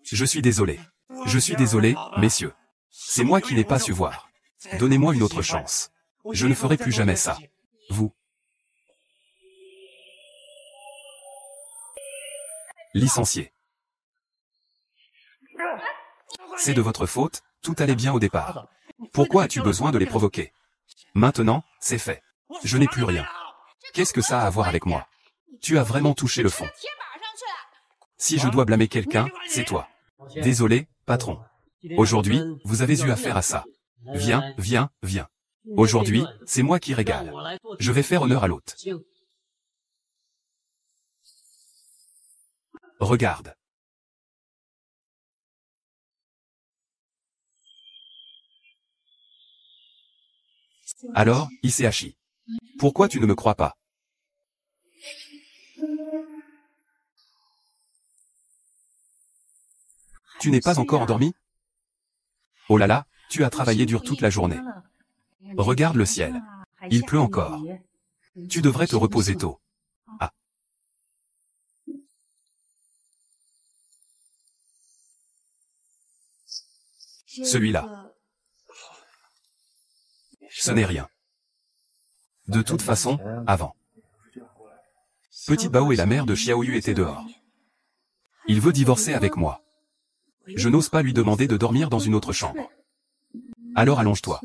Je suis désolé. Je suis désolé, messieurs. C'est moi qui n'ai pas su voir. Donnez-moi une autre chance. Je ne ferai plus jamais ça. Vous. Licencié. C'est de votre faute, tout allait bien au départ. Pourquoi as-tu besoin de les provoquer? Maintenant, c'est fait. Je n'ai plus rien. Qu'est-ce que ça a à voir avec moi? Tu as vraiment touché le fond. Si je dois blâmer quelqu'un, c'est toi. Désolé, patron. Aujourd'hui, vous avez eu affaire à ça. Viens, viens, viens. Aujourd'hui, c'est moi qui régale. Je vais faire honneur à l'hôte. Regarde. Alors, Isehashi. Pourquoi tu ne me crois pas? Tu n'es pas encore endormi? Oh là là, tu as travaillé dur toute la journée. Regarde le ciel. Il pleut encore. Tu devrais te reposer tôt. Ah. Celui-là. Ce n'est rien. De toute façon, avant. Petit Bao et la mère de Xiaoyu étaient dehors. Il veut divorcer avec moi. Je n'ose pas lui demander de dormir dans une autre chambre. Alors allonge-toi.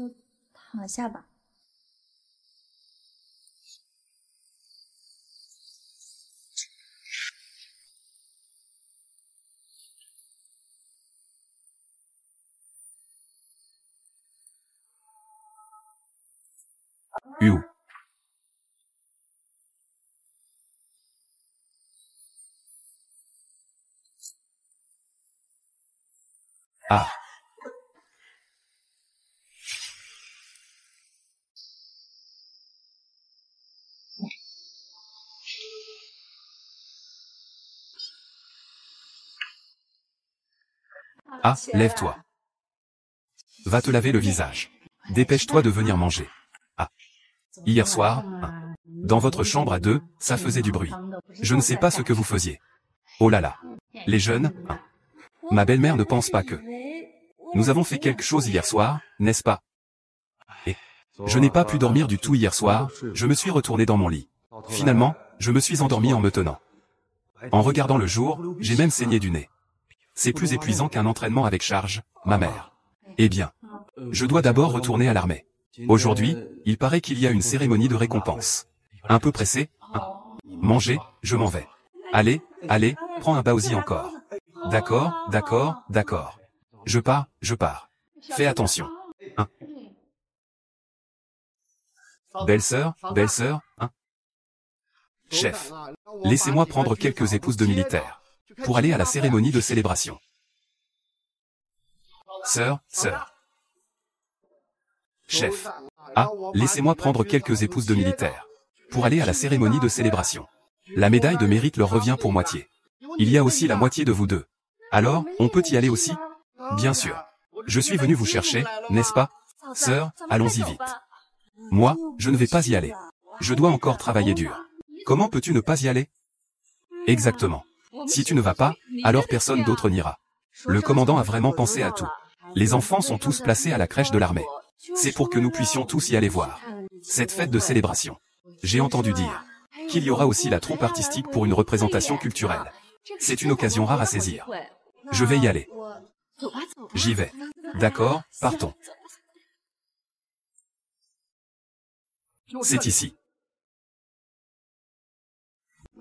Où? Ah. Ah, lève-toi. Va te laver le visage. Dépêche-toi de venir manger. Ah. Hier soir, dans votre chambre à deux, ça faisait du bruit. Je ne sais pas ce que vous faisiez. Oh là là. Les jeunes, ma belle-mère ne pense pas que... Nous avons fait quelque chose hier soir, n'est-ce pas? Et je n'ai pas pu dormir du tout hier soir, je me suis retourné dans mon lit. Finalement, je me suis endormi en me tenant. En regardant le jour, j'ai même saigné du nez. C'est plus épuisant qu'un entraînement avec charge, ma mère. Eh bien, je dois d'abord retourner à l'armée. Aujourd'hui, il paraît qu'il y a une cérémonie de récompense. Un peu pressé, Manger, je m'en vais. Allez, allez, prends un baozi encore. D'accord, d'accord, d'accord. Je pars, je pars. Fais attention. Belle-sœur, Chef, laissez-moi prendre quelques épouses de militaires pour aller à la cérémonie de célébration. Sœur. Chef. Ah, laissez-moi prendre quelques épouses de militaires pour aller à la cérémonie de célébration. La médaille de mérite leur revient pour moitié. Il y a aussi la moitié de vous deux. Alors, on peut y aller aussi? Bien sûr. Je suis venu vous chercher, n'est-ce pas? Sœur, allons-y vite. Moi, je ne vais pas y aller. Je dois encore travailler dur. Comment peux-tu ne pas y aller? Exactement. Si tu ne vas pas, alors personne d'autre n'ira. Le commandant a vraiment pensé à tout. Les enfants sont tous placés à la crèche de l'armée. C'est pour que nous puissions tous y aller voir cette fête de célébration. J'ai entendu dire qu'il y aura aussi la troupe artistique pour une représentation culturelle. C'est une occasion rare à saisir. Je vais y aller. J'y vais. D'accord, partons. C'est ici.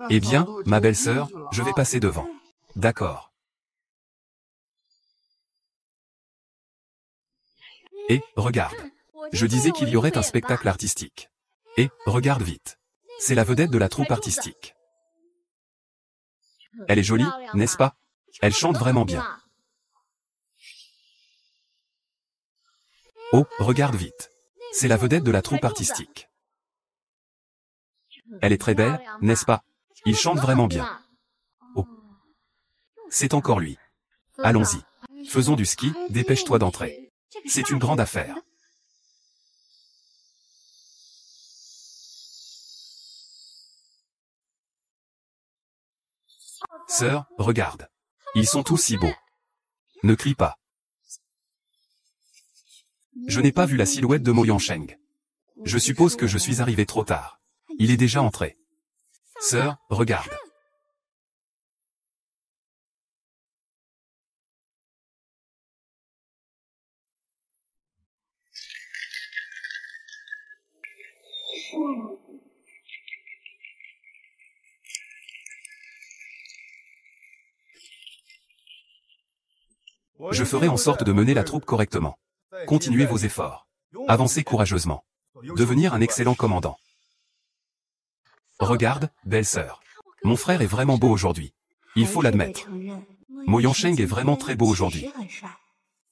Eh bien, ma belle-sœur, je vais passer devant. D'accord. Et, regarde. Je disais qu'il y aurait un spectacle artistique. Et, regarde vite. C'est la vedette de la troupe artistique. Elle est jolie, n'est-ce pas? Elle chante vraiment bien. Oh, regarde vite. C'est la vedette de la troupe artistique. Elle est très belle, n'est-ce pas? Il chante vraiment bien. Oh. C'est encore lui. Allons-y. Faisons du ski, dépêche-toi d'entrer. C'est une grande affaire. Sœur, regarde. Ils sont tous si beaux. Ne crie pas. Je n'ai pas vu la silhouette de Mo Yansheng. Je suppose que je suis arrivé trop tard. Il est déjà entré. Sœur, regarde. Je ferai en sorte de mener la troupe correctement. Continuez vos efforts. Avancez courageusement. Devenir un excellent commandant. Regarde, belle-sœur. Mon frère est vraiment beau aujourd'hui. Il faut l'admettre. Mo Yansheng est vraiment très beau aujourd'hui.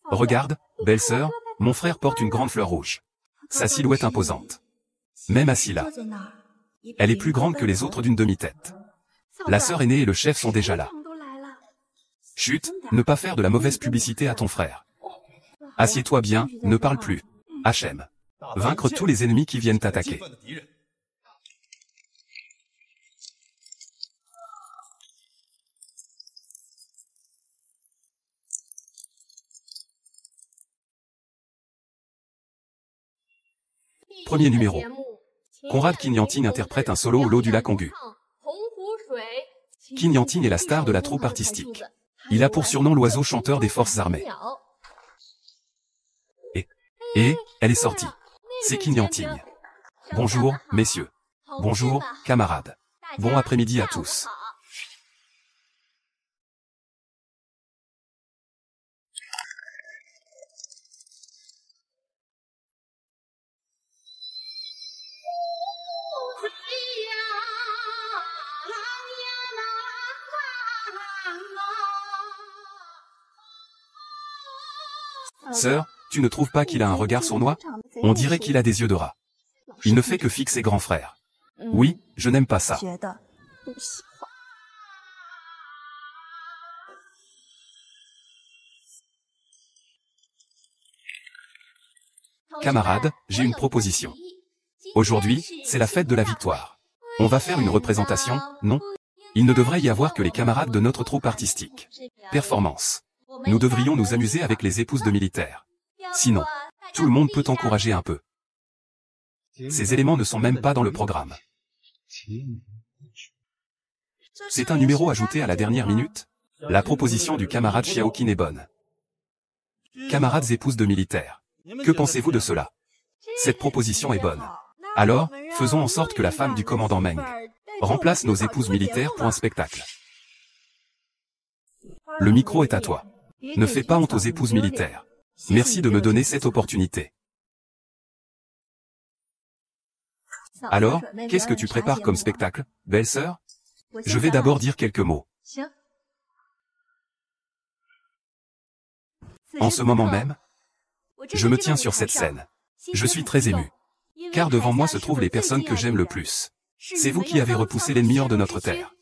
Regarde, belle-sœur, mon frère porte une grande fleur rouge. Sa silhouette imposante. Même assis là. Elle est plus grande que les autres d'une demi-tête. La sœur aînée et le chef sont déjà là. Chut, ne pas faire de la mauvaise publicité à ton frère. Assieds-toi bien, ne parle plus. HM. Vaincre tous les ennemis qui viennent t'attaquer. Premier numéro. Conrad Kinyantin interprète un solo au lot du lac Ongu. Kinyantin est la star de la troupe artistique. Il a pour surnom l'oiseau chanteur des forces armées. Et, elle est sortie. C'est Kinyantin. Bonjour, messieurs. Bonjour, camarades. Bon après-midi à tous. Sœur, tu ne trouves pas qu'il a un regard sournois? On dirait qu'il a des yeux de rat. Il ne fait que fixer grand frère. Oui, je n'aime pas ça. Camarades, j'ai une proposition. Aujourd'hui, c'est la fête de la victoire. On va faire une représentation, non? Il ne devrait y avoir que les camarades de notre troupe artistique. Performance. Nous devrions nous amuser avec les épouses de militaires. Sinon, tout le monde peut encourager un peu. Ces éléments ne sont même pas dans le programme. C'est un numéro ajouté à la dernière minute. La proposition du camarade Xiaoqin est bonne. Camarades épouses de militaires. Que pensez-vous de cela? Cette proposition est bonne. Alors, faisons en sorte que la femme du commandant Meng remplace nos épouses militaires pour un spectacle. Le micro est à toi. Ne fais pas honte aux épouses militaires. Merci de me donner cette opportunité. Alors, qu'est-ce que tu prépares comme spectacle, belle-sœur? Je vais d'abord dire quelques mots. En ce moment même, je me tiens sur cette scène. Je suis très ému. Car devant moi se trouvent les personnes que j'aime le plus. C'est vous qui avez repoussé l'ennemi hors de notre terre.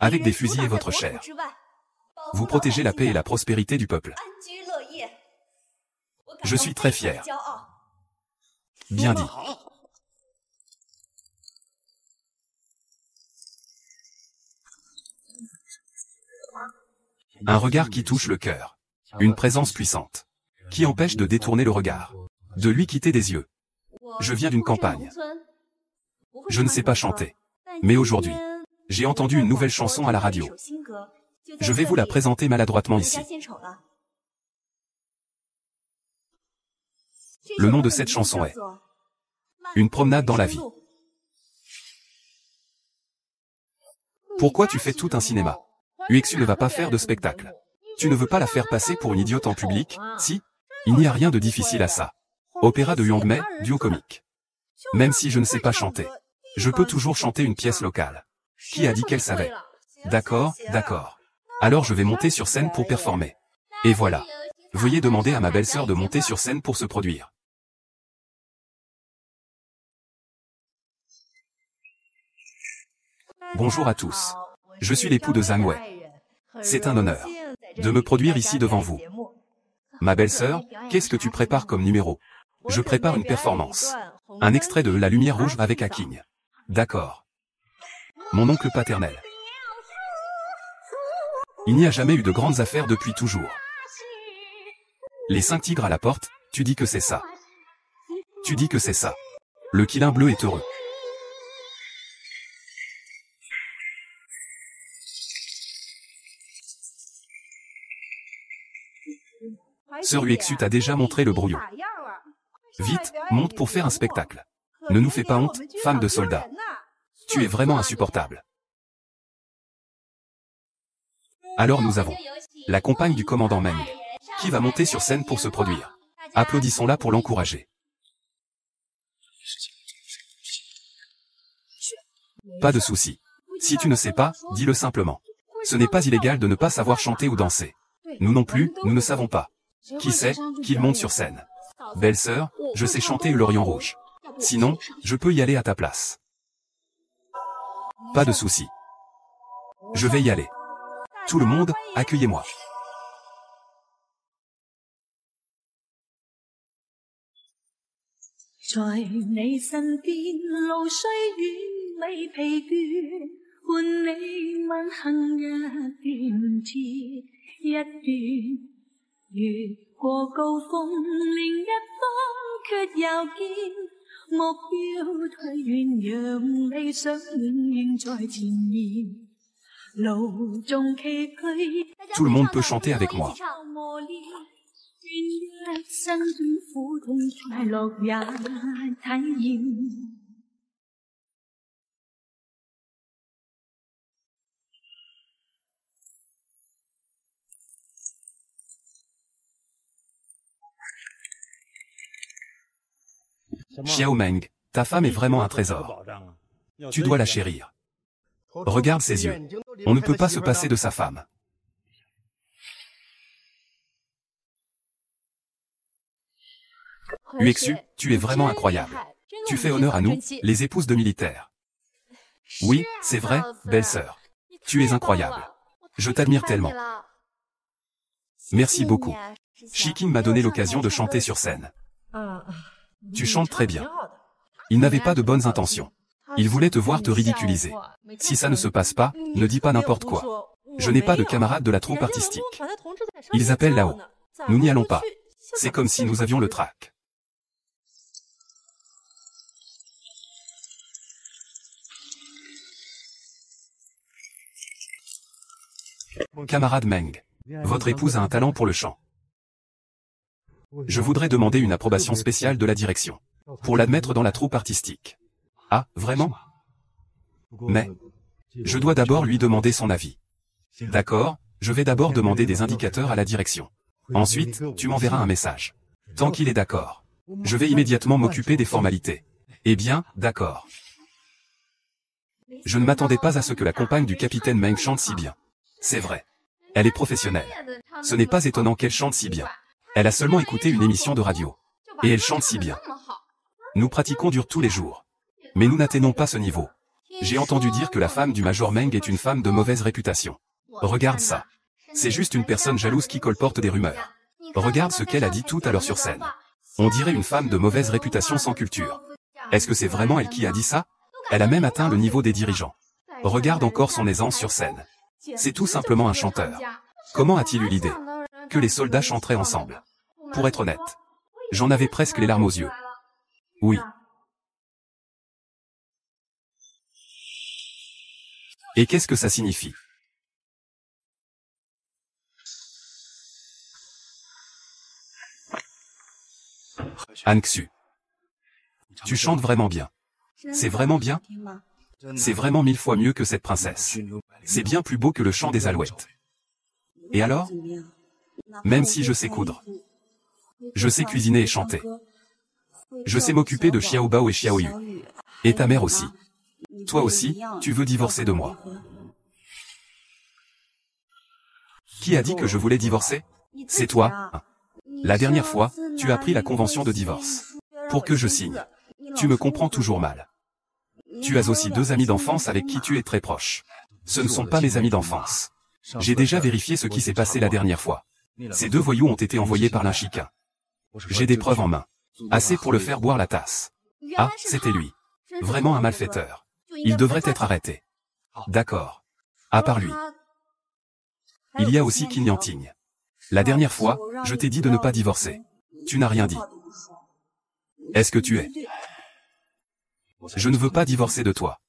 Avec des fusils et votre chair. Vous protégez la paix et la prospérité du peuple. Je suis très fier. Bien dit. Un regard qui touche le cœur. Une présence puissante. Qui empêche de détourner le regard. De lui quitter des yeux. Je viens d'une campagne. Je ne sais pas chanter. Mais aujourd'hui, j'ai entendu une nouvelle chanson à la radio. Je vais vous la présenter maladroitement ici. Le nom de cette chanson est Une promenade dans la vie. Pourquoi tu fais tout un cinéma? UXU ne va pas faire de spectacle. Tu ne veux pas la faire passer pour une idiote en public, si? Il n'y a rien de difficile à ça. Opéra de Yongmei, duo comique. Même si je ne sais pas chanter, je peux toujours chanter une pièce locale. Qui a dit qu'elle savait? D'accord, d'accord. Alors je vais monter sur scène pour performer. Et voilà. Veuillez demander à ma belle-sœur de monter sur scène pour se produire. Bonjour à tous. Je suis l'époux de Zhang Wei. C'est un honneur de me produire ici devant vous. Ma belle-sœur, qu'est-ce que tu prépares comme numéro? Je prépare une performance. Un extrait de La Lumière Rouge avec Haking. D'accord. Mon oncle paternel. Il n'y a jamais eu de grandes affaires depuis toujours. Les 5 tigres à la porte, tu dis que c'est ça. Tu dis que c'est ça. Le quilin bleu est heureux. Sœur UXU t'a déjà montré le brouillon. Vite, monte pour faire un spectacle. Ne nous fais pas honte, femme de soldat. Tu es vraiment insupportable. Alors nous avons la compagne du commandant Meng, qui va monter sur scène pour se produire. Applaudissons-la pour l'encourager. Pas de souci. Si tu ne sais pas, dis-le simplement. Ce n'est pas illégal de ne pas savoir chanter ou danser. Nous non plus, nous ne savons pas. Qui sait, qu'il monte sur scène. Belle-sœur, je sais chanter le L'Orient Rouge. Sinon, je peux y aller à ta place. Pas de souci. Je vais y aller. Tout le monde, accueillez-moi. Tout le monde peut chanter avec moi. Xiao Meng, ta femme est vraiment un trésor. Tu dois la chérir. Regarde ses yeux. On ne peut pas se passer de sa femme. UXU, tu es vraiment incroyable. Tu fais honneur à nous, les épouses de militaires. Oui, c'est vrai, belle-sœur. Tu es incroyable. Je t'admire tellement. Merci beaucoup. Shiking m'a donné l'occasion de chanter sur scène. Tu chantes très bien. Il n'avait pas de bonnes intentions. Il voulait te voir te ridiculiser. Si ça ne se passe pas, ne dis pas n'importe quoi. Je n'ai pas de camarades de la troupe artistique. Ils appellent là-haut. Nous n'y allons pas. C'est comme si nous avions le trac. Camarade Meng, votre épouse a un talent pour le chant. Je voudrais demander une approbation spéciale de la direction, pour l'admettre dans la troupe artistique. Ah, vraiment? Mais, je dois d'abord lui demander son avis. D'accord, je vais d'abord demander des indicateurs à la direction. Ensuite, tu m'enverras un message. Tant qu'il est d'accord. Je vais immédiatement m'occuper des formalités. Eh bien, d'accord. Je ne m'attendais pas à ce que la compagne du capitaine Meng chante si bien. C'est vrai. Elle est professionnelle. Ce n'est pas étonnant qu'elle chante si bien. Elle a seulement écouté une émission de radio. Et elle chante si bien. Nous pratiquons dur tous les jours. Mais nous n'atteignons pas ce niveau. J'ai entendu dire que la femme du Major Meng est une femme de mauvaise réputation. Regarde ça. C'est juste une personne jalouse qui colporte des rumeurs. Regarde ce qu'elle a dit tout à l'heure sur scène. On dirait une femme de mauvaise réputation sans culture. Est-ce que c'est vraiment elle qui a dit ça? Elle a même atteint le niveau des dirigeants. Regarde encore son aisance sur scène. C'est tout simplement un chanteur. Comment a-t-il eu l'idée que les soldats chanteraient ensemble? Pour être honnête, j'en avais presque les larmes aux yeux. Oui. Et qu'est-ce que ça signifie? Han Xu. Tu chantes vraiment bien. C'est vraiment bien? C'est vraiment 1000 fois mieux que cette princesse. C'est bien plus beau que le chant des alouettes. Et alors? Même si je sais coudre. Je sais cuisiner et chanter. Je sais m'occuper de Xiao Bao et Xiao Yu. Et ta mère aussi. Toi aussi, tu veux divorcer de moi. Qui a dit que je voulais divorcer? C'est toi. La dernière fois, tu as pris la convention de divorce. Pour que je signe. Tu me comprends toujours mal. Tu as aussi 2 amis d'enfance avec qui tu es très proche. Ce ne sont pas mes amis d'enfance. J'ai déjà vérifié ce qui s'est passé la dernière fois. Ces 2 voyous ont été envoyés par l'Inchiquin. J'ai des preuves en main. Assez pour le faire boire la tasse. Ah, c'était lui. Vraiment un malfaiteur. Il devrait être arrêté. D'accord. À part lui. Il y a aussi Qin Yanting. La dernière fois, je t'ai dit de ne pas divorcer. Tu n'as rien dit. Est-ce que tu es? Je ne veux pas divorcer de toi.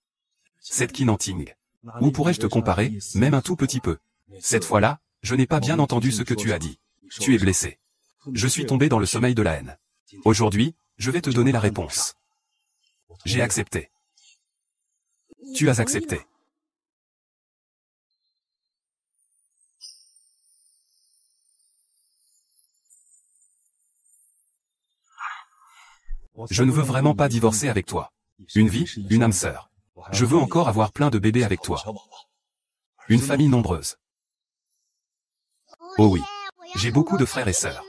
Cette Qin Yanting. Où pourrais-je te comparer, même un tout petit peu? Cette fois-là, je n'ai pas bien entendu ce que tu as dit. Tu es blessé. Je suis tombé dans le sommeil de la haine. Aujourd'hui, je vais te donner la réponse. J'ai accepté. Tu as accepté. Je ne veux vraiment pas divorcer avec toi. Une vie, une âme sœur. Je veux encore avoir plein de bébés avec toi. Une famille nombreuse. Oh oui. J'ai beaucoup de frères et sœurs.